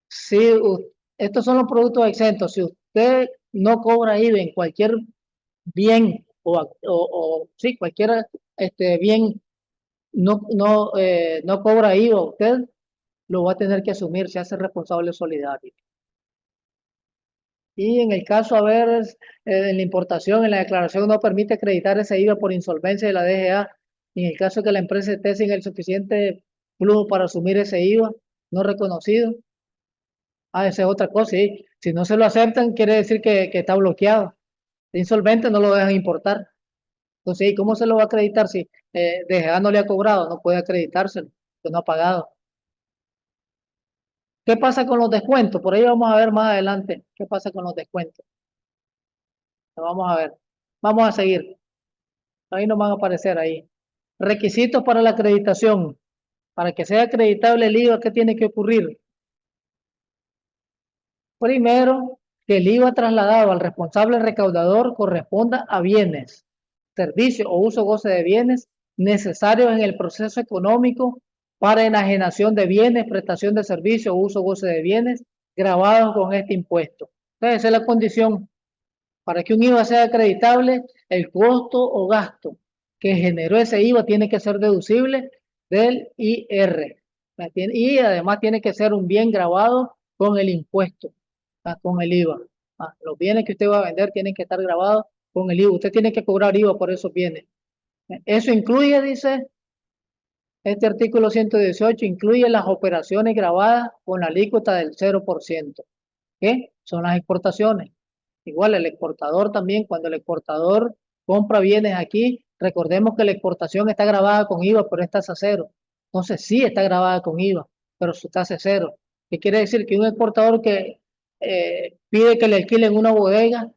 Si estos son los productos exentos, si usted no cobra IVA en cualquier bien o sí, cualquier bien no cobra IVA, usted lo va a tener que asumir, se hace responsable solidario. Y en el caso, a ver, en la importación, en la declaración no permite acreditar ese IVA por insolvencia de la DGA. Y en el caso que la empresa esté sin el suficiente flujo para asumir ese IVA no reconocido, esa es otra cosa. ¿Sí? Si no se lo aceptan, quiere decir que está bloqueado. De insolvente no lo dejan importar. Entonces, ¿y cómo se lo va a acreditar si DGA no le ha cobrado? No puede acreditárselo, que no ha pagado. ¿Qué pasa con los descuentos? Por ahí vamos a ver más adelante qué pasa con los descuentos. Lo vamos a ver. Vamos a seguir. Ahí nos van a aparecer ahí. Requisitos para la acreditación. Para que sea acreditable el IVA, ¿qué tiene que ocurrir? Primero, que el IVA trasladado al responsable recaudador corresponda a bienes, servicios o uso goce de bienes necesarios en el proceso económico para enajenación de bienes, prestación de servicios o uso goce de bienes grabados con este impuesto. Entonces, esa es la condición. Para que un IVA sea acreditable, el costo o gasto que generó ese IVA tiene que ser deducible del IR. Y además tiene que ser un bien grabado con el impuesto, con el IVA. Los bienes que usted va a vender tienen que estar grabados con el IVA. Usted tiene que cobrar IVA por esos bienes. Eso incluye, dice este artículo 118, incluye las operaciones grabadas con la alícuota del 0%. ¿Qué? Son las exportaciones. Igual el exportador también, cuando el exportador compra bienes aquí, recordemos que la exportación está grabada con IVA, pero es tasa cero. Entonces sí está grabada con IVA. pero su tasa es cero. ¿Qué quiere decir? Que un exportador que pide que le alquilen una bodega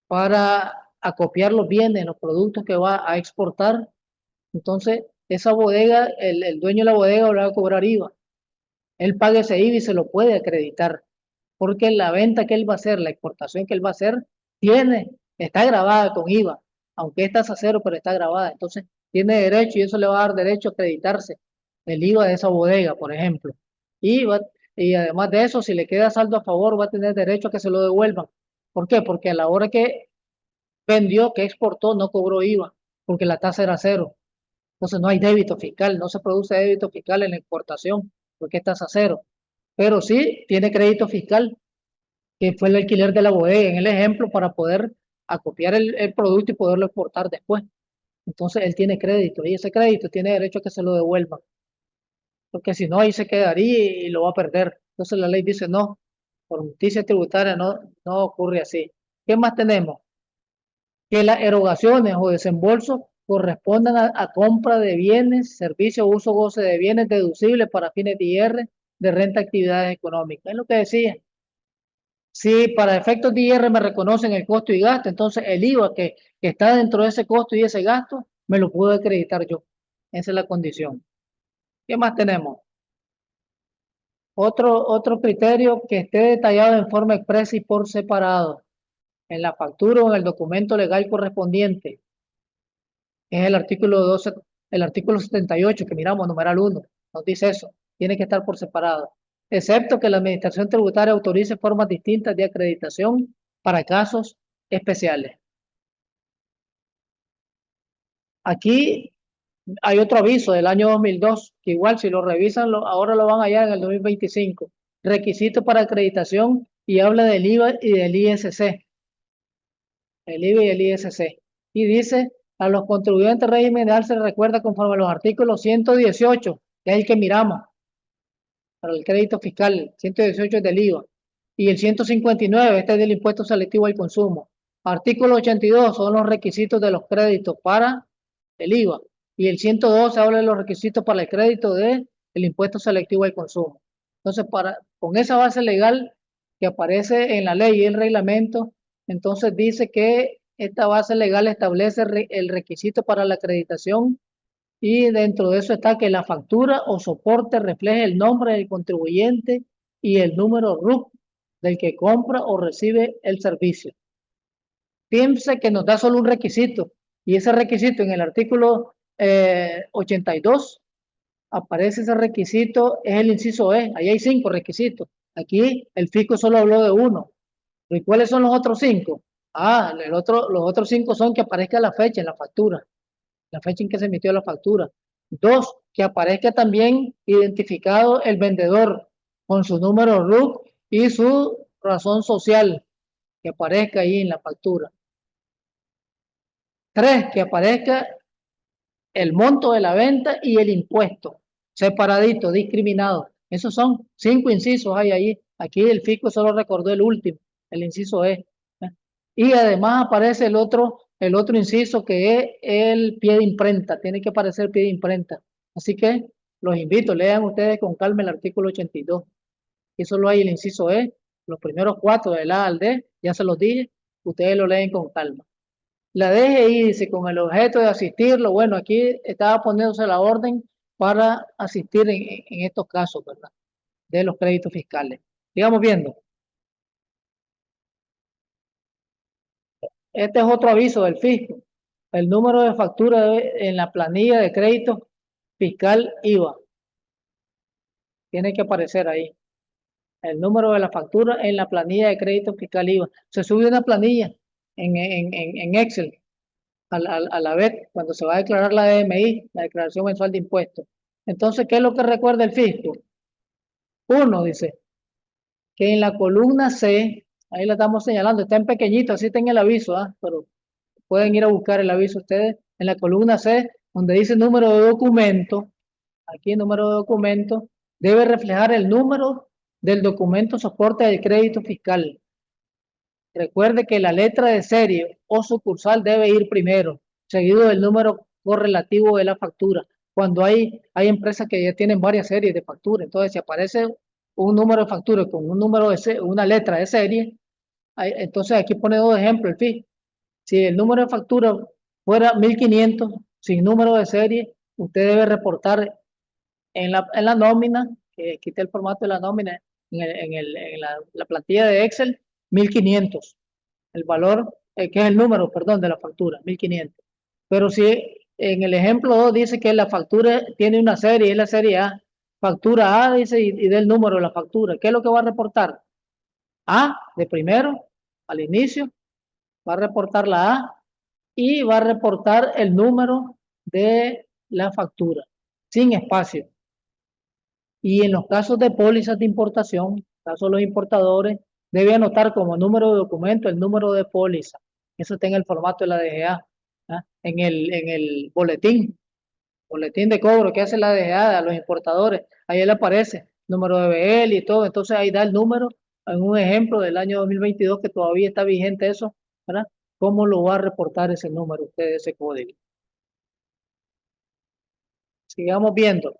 para acopiar los bienes, los productos que va a exportar, entonces esa bodega, el dueño de la bodega le va a cobrar IVA. Él paga ese IVA y se lo puede acreditar, porque la venta que él va a hacer, la exportación que él va a hacer, está grabada con IVA, aunque es tasa cero, pero está grabada. Entonces tiene derecho y eso le va a dar derecho a acreditarse el IVA de esa bodega, por ejemplo. Y, y además de eso, si le queda saldo a favor, va a tener derecho a que se lo devuelvan. ¿Por qué? Porque a la hora que vendió, que exportó, no cobró IVA, porque la tasa era cero. Entonces no hay débito fiscal, no se produce débito fiscal en la exportación, porque es tasa cero. Pero sí tiene crédito fiscal, que fue el alquiler de la bodega, en el ejemplo, para poder acopiar el producto y poderlo exportar después. Entonces él tiene crédito y ese crédito tiene derecho a que se lo devuelvan, porque si no, ahí se quedaría y lo va a perder. Entonces la ley dice no, por justicia tributaria no ocurre así. ¿Qué más tenemos? Que las erogaciones o desembolsos correspondan a compra de bienes, servicios, uso, goce de bienes deducibles para fines de IR de renta de actividades económicas. Es lo que decía. Si para efectos de IR me reconocen el costo y gasto, entonces el IVA que está dentro de ese costo y ese gasto, me lo puedo acreditar yo. Esa es la condición. ¿Qué más tenemos? Otro criterio que esté detallado en forma expresa y por separado en la factura o en el documento legal correspondiente. Es el artículo 12, el artículo 78 que miramos, numeral 1, nos dice eso. Tiene que estar por separado. Excepto que la administración tributaria autorice formas distintas de acreditación para casos especiales. Aquí hay otro aviso del año 2002, que igual si lo revisan, ahora lo van allá en el 2025. Requisito para acreditación y habla del IVA y del ISC. El IVA y el ISC. Y dice, a los contribuyentes régimen general se les recuerda conforme a los artículos 118, que es el que miramos, para el crédito fiscal, 118 es del IVA, y el 159, este es del impuesto selectivo al consumo. Artículo 82 son los requisitos de los créditos para el IVA, y el 112 habla de los requisitos para el crédito del impuesto selectivo al consumo. Entonces, con esa base legal que aparece en la ley y el reglamento, entonces dice que esta base legal establece el requisito para la acreditación y dentro de eso está que la factura o soporte refleje el nombre del contribuyente y el número RUC del que compra o recibe el servicio. Piense que nos da solo un requisito y ese requisito en el artículo 82 aparece ese requisito, es el inciso E, ahí hay 5 requisitos. Aquí el fisco solo habló de uno. ¿Y cuáles son los otros 5? Los otros 5 son que aparezca la fecha en la factura, la fecha en que se emitió la factura. 2, que aparezca también identificado el vendedor con su número RUC y su razón social, que aparezca ahí en la factura. 3, que aparezca el monto de la venta y el impuesto, separadito, discriminado. Esos son 5 incisos hay ahí. Aquí el fisco solo recordó el último, el inciso E. Y además aparece el otro inciso que es el pie de imprenta. Tiene que aparecer el pie de imprenta. Así que los invito, lean ustedes con calma el artículo 82. Y solo hay el inciso E, los primeros 4 del A al D, ya se los dije, ustedes lo leen con calma. La DGI dice, con el objeto de asistirlo, bueno, aquí estaba poniéndose la orden para asistir en estos casos, ¿verdad? De los créditos fiscales. Sigamos viendo. Este es otro aviso del fisco. El número de factura en la planilla de crédito fiscal IVA. Tiene que aparecer ahí. El número de la factura en la planilla de crédito fiscal IVA. Se sube una planilla en Excel a la vez cuando se va a declarar la DMI, la declaración mensual de impuestos. Entonces, ¿qué es lo que recuerda el fisco? Uno, dice, que en la columna C, ahí la estamos señalando, está en pequeñito, así está en el aviso, pero pueden ir a buscar el aviso ustedes, en la columna C, donde dice número de documento, aquí número de documento, debe reflejar el número del documento soporte del crédito fiscal. Recuerde que la letra de serie o sucursal debe ir primero, seguido del número correlativo de la factura. cuando hay empresas que ya tienen varias series de factura. Entonces, si aparece un número de factura con un número una letra de serie, entonces aquí pone dos ejemplos, el FIS. Si el número de factura fuera 1500 sin número de serie, usted debe reportar en la nómina, que quite el formato de la nómina, la plantilla de Excel, 1500 el valor, que es el número, perdón, de la factura, 1500. Pero si en el ejemplo 2 dice que la factura tiene una serie, es la serie A, factura A dice y del número de la factura, ¿qué es lo que va a reportar? A, de primero, al inicio, va a reportar la A y va a reportar el número de la factura, sin espacio. Y en los casos de pólizas de importación, caso de los importadores, debe anotar como número de documento el número de póliza. Eso está en el formato de la DGA, ¿ah? En el boletín de cobro que hace la DGA a los importadores. Ahí le aparece número de BL y todo. Entonces ahí da el número en un ejemplo del año 2022 que todavía está vigente eso, ¿verdad? ¿Cómo lo va a reportar ese número usted, ese código? Sigamos viendo.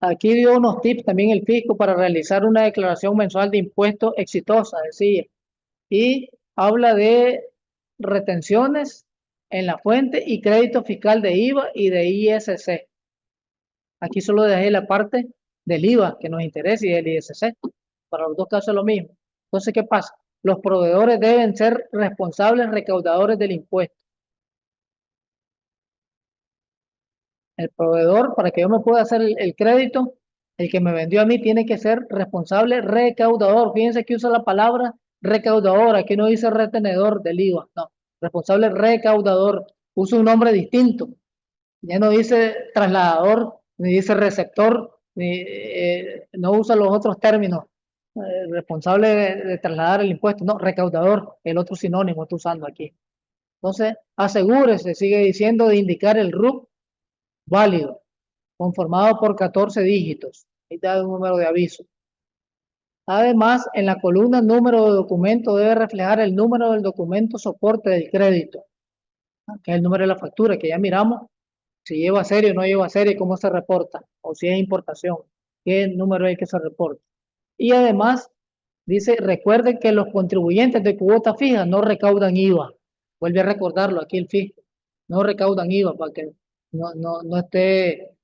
Aquí dio unos tips también el fisco para realizar una declaración mensual de impuestos exitosa, decía. Y habla de retenciones en la fuente y crédito fiscal de IVA y de ISC. Aquí solo dejé la parte del IVA que nos interesa y del ISC. Para los dos casos es lo mismo. Entonces, ¿qué pasa? Los proveedores deben ser responsables recaudadores del impuesto. El proveedor, para que yo me pueda hacer el crédito, el que me vendió a mí tiene que ser responsable recaudador. Fíjense que usa la palabra recaudador, aquí no dice retenedor del IVA, no, responsable recaudador, usa un nombre distinto. Ya no dice trasladador, ni dice receptor, ni, no usa los otros términos. Responsable de trasladar el impuesto, no, recaudador, el otro sinónimo está usando aquí. Entonces, asegúrese, sigue diciendo, de indicar el RUC válido, conformado por 14 dígitos. Ahí está un número de aviso. Además, en la columna número de documento debe reflejar el número del documento soporte del crédito, que es el número de la factura, que ya miramos si lleva serie o no lleva serie, cómo se reporta, o si es importación, qué número es el que se reporta. Y además, dice, recuerden que los contribuyentes de cuota fija no recaudan IVA. Vuelve a recordarlo aquí el fisco. No recaudan IVA para que no esté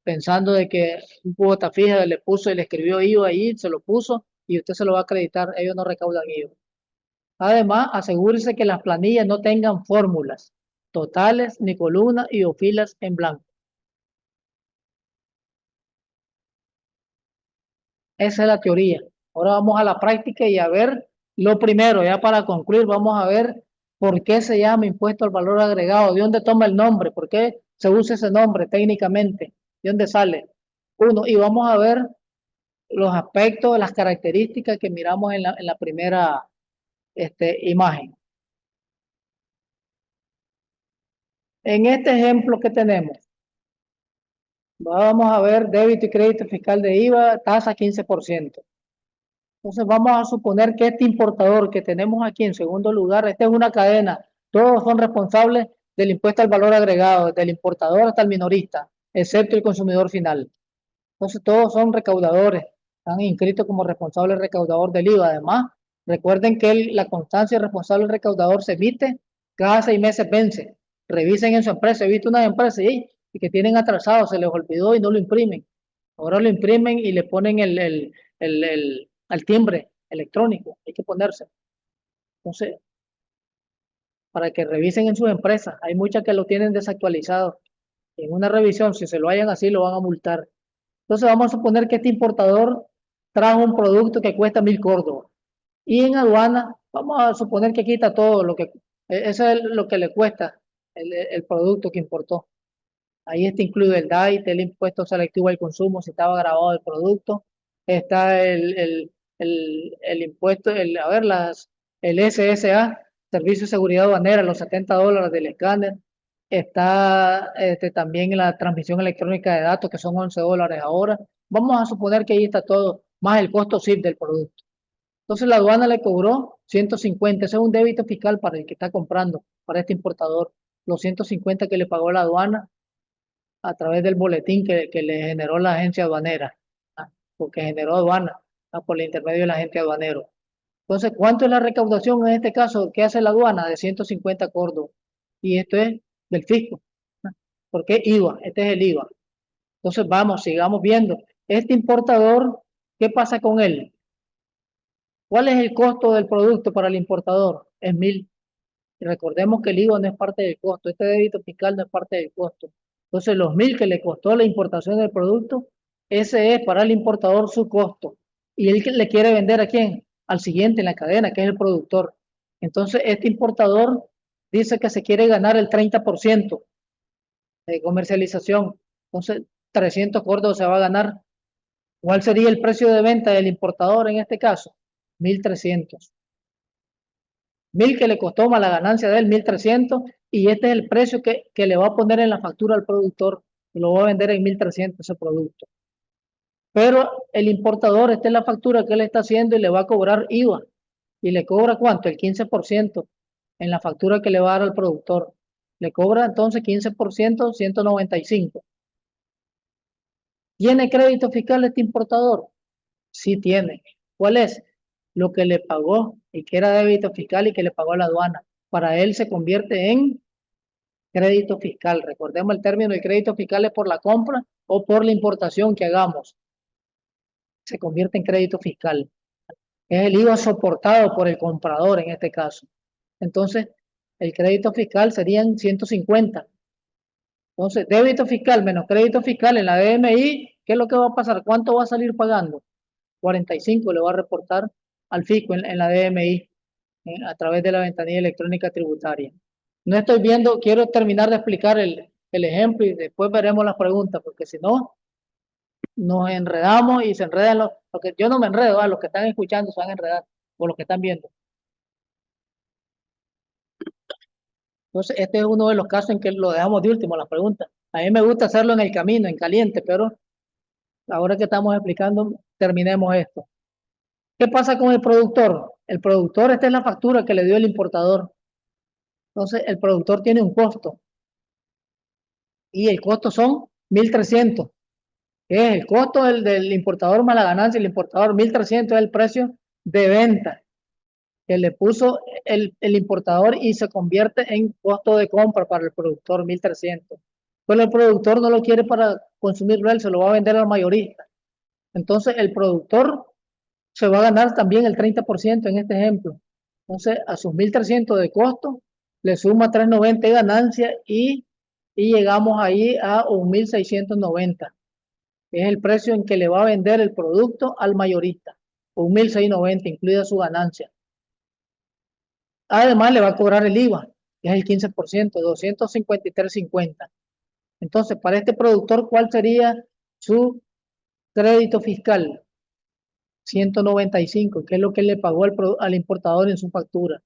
pensando de que un cuota fija le puso y le escribió IVA ahí, se lo puso y usted se lo va a acreditar. Ellos no recaudan IVA. Además, asegúrese que las planillas no tengan fórmulas totales, ni columnas y o filas en blanco. Esa es la teoría. Ahora vamos a la práctica y a ver lo primero, ya para concluir, vamos a ver por qué se llama impuesto al valor agregado, de dónde toma el nombre, por qué se usa ese nombre técnicamente, de dónde sale. Uno, y vamos a ver los aspectos, las características que miramos en la primera imagen. En este ejemplo que tenemos, vamos a ver débito y crédito fiscal de IVA, tasa 15%. Entonces vamos a suponer que este importador que tenemos aquí en segundo lugar, esta es una cadena, todos son responsables del impuesto al valor agregado, desde el importador hasta el minorista, excepto el consumidor final. Entonces todos son recaudadores, están inscritos como responsable recaudador del IVA. Además, recuerden que la constancia de responsable recaudador se emite cada 6 meses vence. Revisen en su empresa, he visto una empresa y que tienen atrasado, se les olvidó y no lo imprimen. Ahora lo imprimen y le ponen al timbre electrónico, hay que ponerse. Entonces, para que revisen en sus empresas, hay muchas que lo tienen desactualizado. En una revisión, si se lo hayan así, lo van a multar. Entonces, vamos a suponer que este importador trajo un producto que cuesta 1000 córdobas. Y en aduana, vamos a suponer que quita todo lo que, eso es lo que le cuesta el producto que importó. Ahí está incluido el DAIT, el impuesto selectivo al consumo, si estaba grabado el producto. Está el impuesto, a ver, el SSA, Servicio de Seguridad Aduanera, los $70 del escáner. Está también la transmisión electrónica de datos, que son $11 ahora. Vamos a suponer que ahí está todo, más el costo SIP del producto. Entonces la aduana le cobró 150, ese es un débito fiscal para el que está comprando, para este importador. los 150 que le pagó la aduana a través del boletín que le generó la agencia aduanera, ¿ah? Porque generó aduana, ¿ah? Por el intermedio del agente aduanero. Entonces, ¿cuánto es la recaudación en este caso que hace la aduana? De 150 córdobas. Y esto es del fisco. ¿Ah? Porque IVA, este es el IVA. Entonces, vamos, sigamos viendo. Este importador, ¿qué pasa con él? ¿Cuál es el costo del producto para el importador? Es 1000. Y recordemos que el IVA no es parte del costo, este débito fiscal no es parte del costo. Entonces, los 1000 que le costó la importación del producto, ese es para el importador su costo. Y él le quiere vender a quién? Al siguiente en la cadena, que es el productor. Entonces, este importador dice que se quiere ganar el 30% de comercialización. Entonces, 300 córdobas se va a ganar. ¿Cuál sería el precio de venta del importador en este caso? 1300. 1000 que le costó más la ganancia de él, 1300, y este es el precio que le va a poner en la factura al productor, y lo va a vender en 1300 ese producto. Pero el importador, esta es la factura que él está haciendo y le va a cobrar IVA. ¿Y le cobra cuánto? El 15% en la factura que le va a dar al productor. Le cobra entonces 15%, 195. ¿Tiene crédito fiscal este importador? Sí tiene. ¿Cuál es? Lo que le pagó y que era débito fiscal y que le pagó a la aduana. Para él se convierte en crédito fiscal. Recordemos el término de crédito fiscal es por la compra o por la importación que hagamos. Se convierte en crédito fiscal. Es el IVA soportado por el comprador en este caso. Entonces, el crédito fiscal serían 150. Entonces, débito fiscal menos crédito fiscal en la DMI, ¿qué es lo que va a pasar? ¿Cuánto va a salir pagando? 45 le va a reportar al fisco en la DMI a través de la ventanilla electrónica tributaria. No estoy viendo, quiero terminar de explicar el ejemplo y después veremos las preguntas, porque si no, nos enredamos y se enredan los que yo no me enredo, los que están escuchando se van a enredar, o los que están viendo. Entonces, este es uno de los casos en que lo dejamos de último, las preguntas. A mí me gusta hacerlo en el camino, en caliente, pero ahora que estamos explicando, terminemos esto. ¿Qué pasa con el productor? El productor, esta es la factura que le dio el importador. Entonces, el productor tiene un costo y el costo son 1300, que es el costo del importador más la ganancia. El importador 1300 es el precio de venta que le puso el importador y se convierte en costo de compra para el productor 1300. Pero el productor no lo quiere para consumirlo él, se lo va a vender al mayorista. Entonces, el productor se va a ganar también el 30% en este ejemplo. Entonces, a sus 1300 de costo, le suma 390 de ganancia y llegamos ahí a 1690, que es el precio en que le va a vender el producto al mayorista. 1690, incluida su ganancia. Además, le va a cobrar el IVA, que es el 15%, 253.50. Entonces, para este productor, ¿cuál sería su crédito fiscal? 195, que es lo que él le pagó al importador en su factura.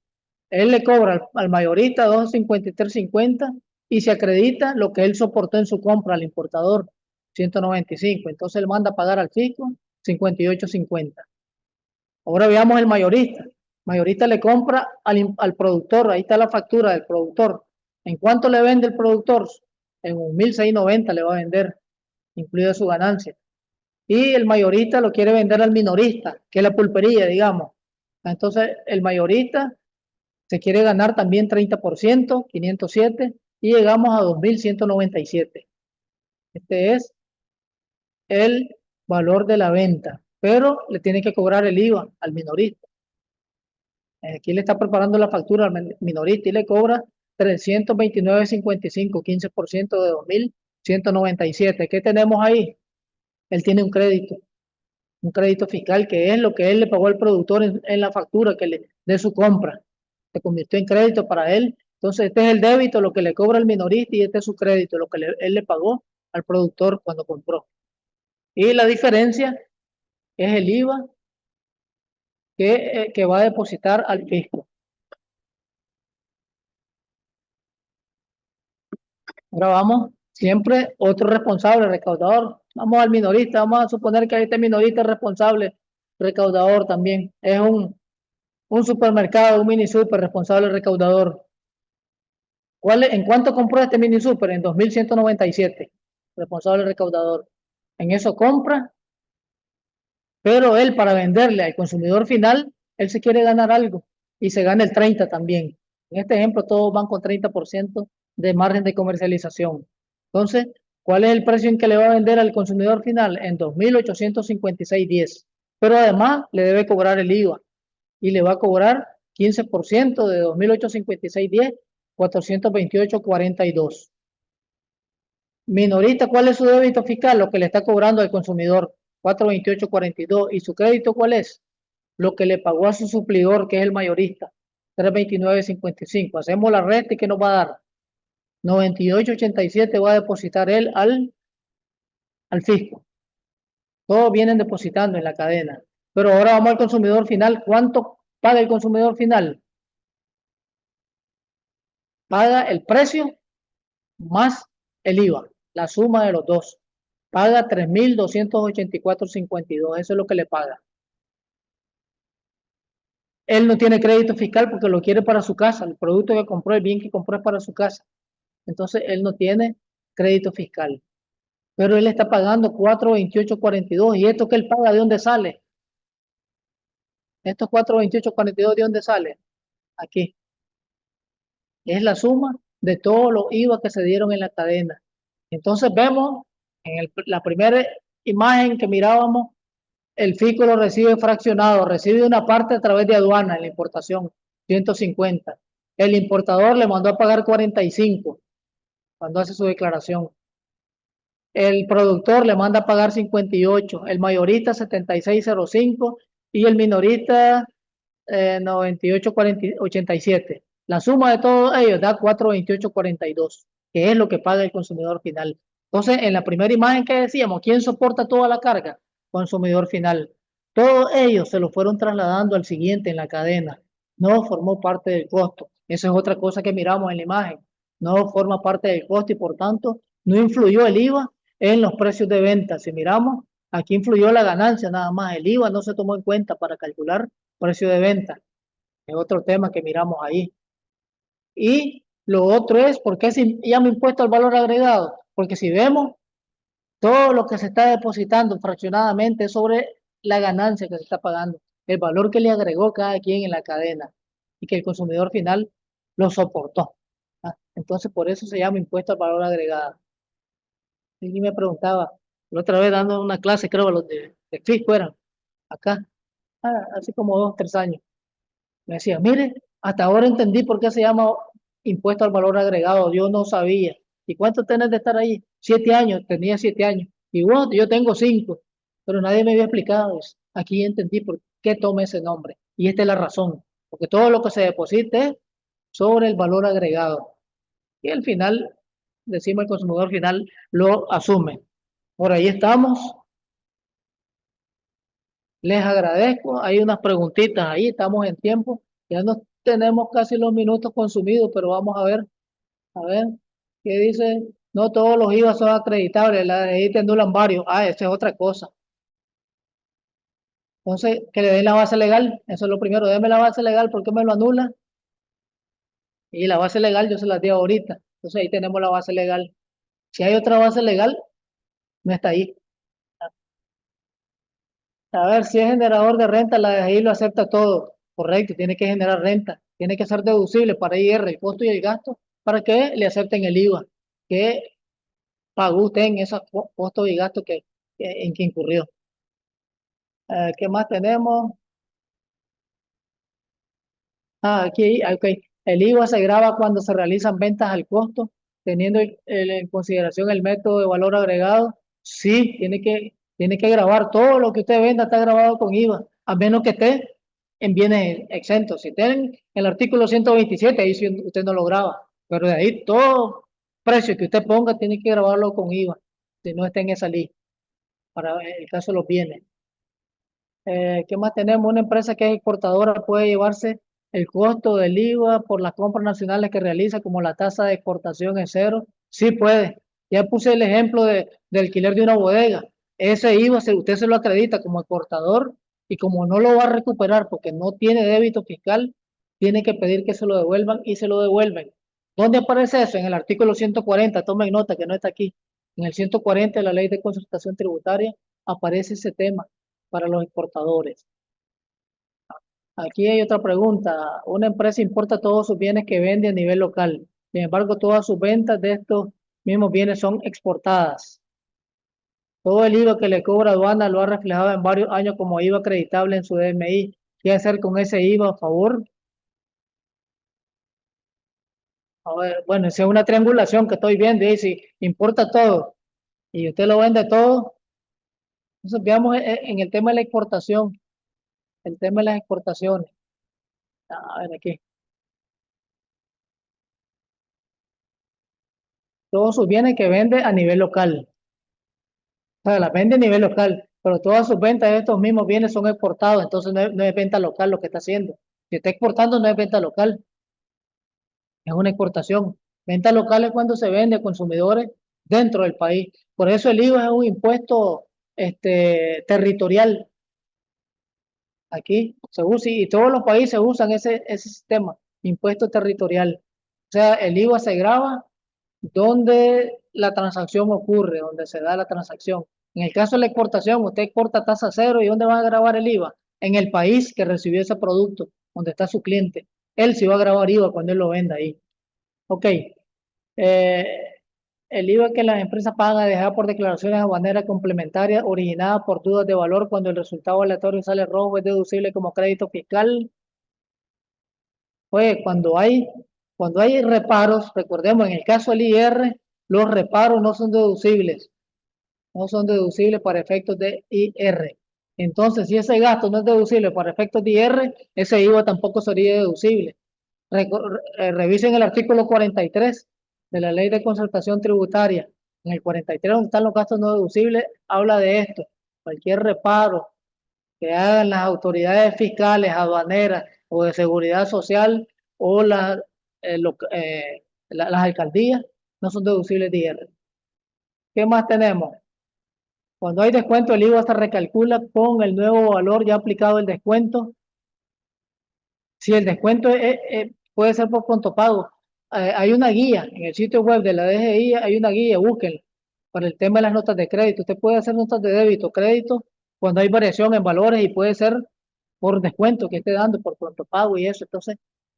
Él le cobra al mayorista 253.50 y se acredita lo que él soportó en su compra al importador, 195. Entonces él manda a pagar al fisco 58.50. Ahora veamos el mayorista. El mayorista le compra al productor, ahí está la factura del productor. ¿En cuánto le vende el productor? En 1690 le va a vender, incluida su ganancia. Y el mayorista lo quiere vender al minorista, que es la pulpería, digamos. Entonces, el mayorista se quiere ganar también 30%, 507, y llegamos a 2197. Este es el valor de la venta, pero le tiene que cobrar el IVA al minorista. Aquí le está preparando la factura al minorista y le cobra 329.55, 15% de 2197. ¿Qué tenemos ahí? Él tiene un crédito fiscal que es lo que él le pagó al productor en la factura de su compra. Se convirtió en crédito para él. Entonces, este es el débito, lo que le cobra el minorista, y este es su crédito, lo que él le pagó al productor cuando compró. Y la diferencia es el IVA que va a depositar al fisco. Ahora vamos, siempre otro responsable, recaudador. Vamos al minorista, vamos a suponer que este minorista es responsable, recaudador también. Es un supermercado, un mini super responsable recaudador. ¿En cuánto compró este mini super? En 2.197, responsable recaudador. En eso compra, pero él para venderle al consumidor final, él se quiere ganar algo y se gana el 30 también. En este ejemplo, todos van con 30% de margen de comercialización. Entonces, ¿cuál es el precio en que le va a vender al consumidor final? En 2.856.10. Pero además le debe cobrar el IVA y le va a cobrar 15% de 2.856.10, 428.42. Minorista, ¿cuál es su débito fiscal? Lo que le está cobrando al consumidor, 428.42. ¿Y su crédito cuál es? Lo que le pagó a su suplidor, que es el mayorista, 329.55. Hacemos la resta y ¿qué nos va a dar? 98.87 va a depositar él al fisco. Todos vienen depositando en la cadena. Pero ahora vamos al consumidor final. ¿Cuánto paga el consumidor final? Paga el precio más el IVA, la suma de los dos. Paga 3.284.52. Eso es lo que le paga. Él no tiene crédito fiscal porque lo quiere para su casa. El producto que compró, el bien que compró es para su casa. Entonces él no tiene crédito fiscal. Pero él está pagando 428.42. ¿Y esto que él paga de dónde sale? Estos 428.42 ¿de dónde sale? Aquí. Es la suma de todos los IVA que se dieron en la cadena. Entonces vemos en la primera imagen que mirábamos, el fisco lo recibe fraccionado, recibe una parte a través de aduana en la importación, 150. El importador le mandó a pagar 45 cuando hace su declaración. El productor le manda a pagar 58, el mayorista 76.05 y el minorista 98.87. La suma de todos ellos da 428.42, que es lo que paga el consumidor final. Entonces, en la primera imagen que decíamos, ¿quién soporta toda la carga? Consumidor final. Todos ellos se lo fueron trasladando al siguiente en la cadena. No formó parte del costo. Esa es otra cosa que miramos en la imagen. No forma parte del costo y por tanto no influyó el IVA en los precios de venta. Si miramos, aquí influyó la ganancia nada más. El IVA no se tomó en cuenta para calcular precio de venta. Es otro tema que miramos ahí. Y lo otro es, ¿por qué se llama impuesto al valor agregado? Porque si vemos, todo lo que se está depositando fraccionadamente es sobre la ganancia que se está pagando, el valor que le agregó cada quien en la cadena y que el consumidor final lo soportó. ¿Ah? Entonces, por eso se llama impuesto al valor agregado. Y me preguntaba, la otra vez dando una clase, creo, los de fisco eran acá, así como 2, 3 años. Me decía, mire, hasta ahora entendí por qué se llama impuesto al valor agregado. Yo no sabía. ¿Y cuánto tenés de estar ahí? 7 años, tenía 7 años. Y bueno, yo tengo 5, pero nadie me había explicado eso. Aquí entendí por qué toma ese nombre. Y esta es la razón. Porque todo lo que se deposite es sobre el valor agregado. Y al final, decimos el consumidor final, lo asume. Por ahí estamos. Les agradezco. Hay unas preguntitas ahí, estamos en tiempo. Ya no tenemos casi los minutos consumidos, pero vamos a ver, ¿qué dice? No todos los IVA son acreditables, la ley te anulan varios. Ah, esa es otra cosa. Entonces, que le den la base legal, eso es lo primero. Deme la base legal, ¿por qué me lo anula? Y la base legal yo se la di ahorita. Entonces ahí tenemos la base legal. Si hay otra base legal, no está ahí. A ver, si es generador de renta, la de ahí lo acepta todo. Correcto, tiene que generar renta. Tiene que ser deducible para IR, el costo y el gasto, para que le acepten el IVA que pagó usted en esos costos y gastos en que incurrió. ¿Qué más tenemos? Aquí, ok. El IVA se grava cuando se realizan ventas al costo, teniendo en consideración el método de valor agregado. Sí, tiene que grabar todo lo que usted venda, está grabado con IVA, a menos que esté en bienes exentos. Si está en el artículo 127, ahí sí usted no lo graba. Pero de ahí todo precio que usted ponga tiene que grabarlo con IVA, si no está en esa lista, para el caso de los bienes. ¿Qué más tenemos? Una empresa que es exportadora puede llevarse el costo del IVA por las compras nacionales que realiza, como la tasa de exportación es cero. Sí puede. Ya puse el ejemplo de alquiler de una bodega. Ese IVA usted se lo acredita como exportador y como no lo va a recuperar porque no tiene débito fiscal, tiene que pedir que se lo devuelvan y se lo devuelven. ¿Dónde aparece eso? En el artículo 140, tomen nota que no está aquí. En el 140 de la Ley de Concertación Tributaria aparece ese tema para los exportadores. Aquí hay otra pregunta. Una empresa importa todos sus bienes que vende a nivel local. Sin embargo, todas sus ventas de estos mismos bienes son exportadas. Todo el IVA que le cobra aduana lo ha reflejado en varios años como IVA acreditable en su DMI. ¿Qué hacer con ese IVA, a favor? A ver, bueno, esa es una triangulación que estoy viendo. Y si importa todo y usted lo vende todo, entonces veamos en el tema de la exportación, el tema de las exportaciones. A ver aquí. Todos sus bienes que vende a nivel local. O sea, las vende a nivel local, pero todas sus ventas de estos mismos bienes son exportados, entonces no es venta local lo que está haciendo. Si está exportando, no es venta local, es una exportación. Venta local es cuando se vende a consumidores dentro del país. Por eso el IVA es un impuesto territorial. Aquí se usa y todos los países usan ese sistema, impuesto territorial. O sea, el IVA se grava donde la transacción ocurre, donde se da la transacción. En el caso de la exportación, usted exporta tasa cero y ¿dónde va a grabar el IVA? En el país que recibió ese producto, donde está su cliente. Él sí va a grabar IVA cuando él lo venda ahí. Ok. Eh, el IVA que las empresas pagan dejar por declaraciones aduaneras complementarias originadas por dudas de valor cuando el resultado aleatorio sale rojo es deducible como crédito fiscal. Oye, cuando hay reparos, recordemos, en el caso del IR, los reparos no son deducibles, no son deducibles para efectos de IR. Entonces, si ese gasto no es deducible para efectos de IR, ese IVA tampoco sería deducible. Revisen el artículo 43 de la Ley de Concertación Tributaria. En el 43, donde están los gastos no deducibles, habla de esto. Cualquier reparo que hagan las autoridades fiscales, aduaneras o de seguridad social o las alcaldías no son deducibles de IR. ¿Qué más tenemos? Cuando hay descuento, el IVA se recalcula con el nuevo valor ya aplicado el descuento. Si el descuento puede ser por pronto pago, hay una guía en el sitio web de la DGI, hay una guía, búsquenla, para el tema de las notas de crédito. Usted puede hacer notas de débito, crédito, cuando hay variación en valores y puede ser por descuento que esté dando, por pronto pago y eso. Entonces,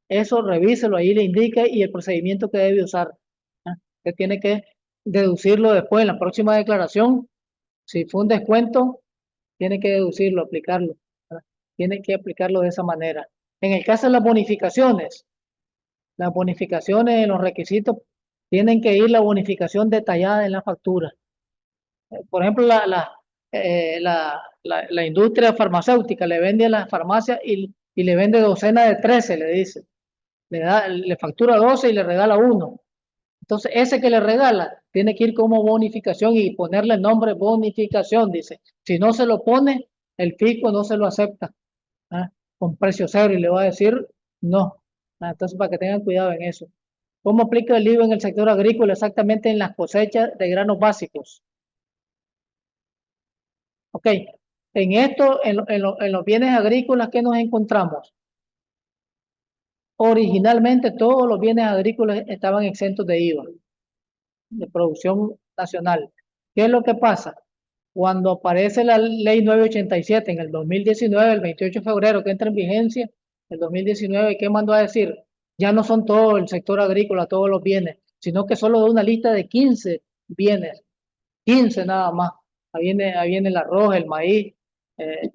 eso revíselo, ahí le indica y el procedimiento que debe usar. ¿Ah? Usted tiene que deducirlo después en la próxima declaración. Si fue un descuento, tiene que deducirlo, aplicarlo. ¿Verdad? Tiene que aplicarlo de esa manera. En el caso de las bonificaciones en los requisitos, tienen que ir la bonificación detallada en la factura. Por ejemplo, la industria farmacéutica le vende a las farmacias y le vende docena de 13, le dice. Le factura 12 y le regala uno. Entonces, ese que le regala tiene que ir como bonificación y ponerle el nombre bonificación, dice. Si no se lo pone, el fisco no se lo acepta. ¿Ah? Con precio cero y le va a decir no. ¿Ah? Entonces, para que tengan cuidado en eso. ¿Cómo aplica el IVA en el sector agrícola? Exactamente en las cosechas de granos básicos. Ok. En esto, en los bienes agrícolas, ¿qué nos encontramos? Originalmente todos los bienes agrícolas estaban exentos de IVA, de producción nacional. ¿Qué es lo que pasa? Cuando aparece la ley 987 en el 2019, el 28 de febrero que entra en vigencia, el 2019, ¿qué mandó a decir? Ya no son todo el sector agrícola, todos los bienes, sino que solo de una lista de 15 bienes, 15 nada más. Ahí viene el arroz, el maíz, eh,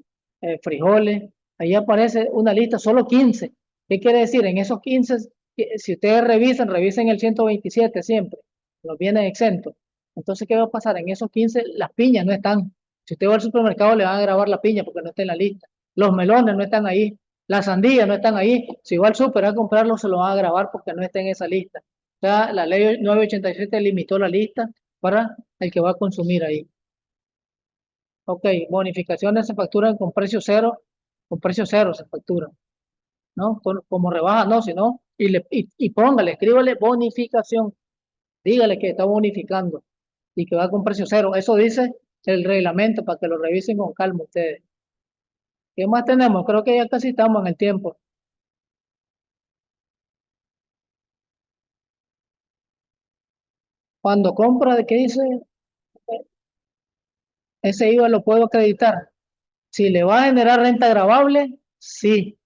frijoles, ahí aparece una lista, solo 15. ¿Qué quiere decir? En esos 15, si ustedes revisen el 127 siempre, los bienes exentos. Entonces, ¿qué va a pasar? En esos 15, las piñas no están. Si usted va al supermercado, le van a grabar la piña porque no está en la lista. Los melones no están ahí. Las sandías no están ahí. Si va al super a comprarlo, se lo van a grabar porque no está en esa lista. O sea, la ley 987 limitó la lista para el que va a consumir ahí. Ok, bonificaciones se facturan con precio cero se facturan, ¿no? Como rebaja, no, sino, y póngale, escríbale bonificación, dígale que está bonificando y que va con precio cero. Eso dice el reglamento para que lo revisen con calma ustedes. ¿Qué más tenemos? Creo que ya casi estamos en el tiempo. Cuando compra, ¿de qué dice? Ese IVA lo puedo acreditar. Si le va a generar renta gravable, sí.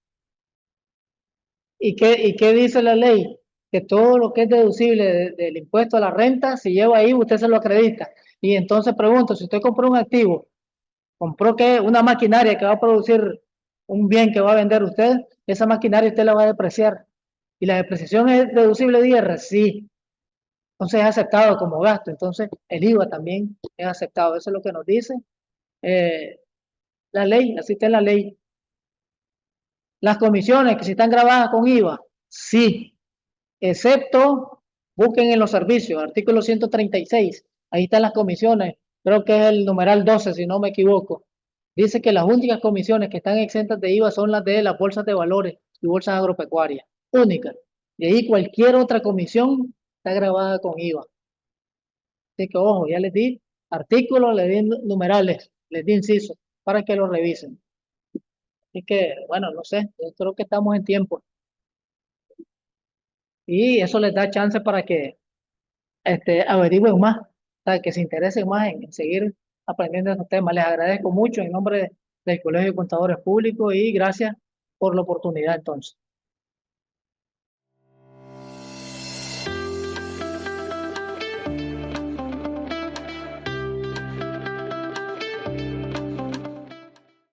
Y qué dice la ley? Que todo lo que es deducible del impuesto a la renta, si lleva IVA, usted se lo acredita. Y entonces pregunto, si usted compró un activo, compró que una maquinaria que va a producir un bien que va a vender usted, esa maquinaria usted la va a depreciar. ¿Y la depreciación es deducible de IR? Sí. Entonces es aceptado como gasto. Entonces el IVA también es aceptado. Eso es lo que nos dice eh, la ley, así está en la ley. Las comisiones que si están grabadas con IVA, sí, excepto busquen en los servicios, artículo 136, ahí están las comisiones, creo que es el numeral 12 si no me equivoco. Dice que las únicas comisiones que están exentas de IVA son las de las bolsas de valores y bolsas agropecuarias, únicas. De ahí cualquier otra comisión está grabada con IVA. Así que ojo, ya les di artículos, les di numerales, les di incisos para que lo revisen. Así que, bueno, no sé, yo creo que estamos en tiempo. Y eso les da chance para que averigüen más, o sea, que se interesen más en seguir aprendiendo estos temas. Les agradezco mucho en nombre del Colegio de Contadores Públicos y gracias por la oportunidad entonces.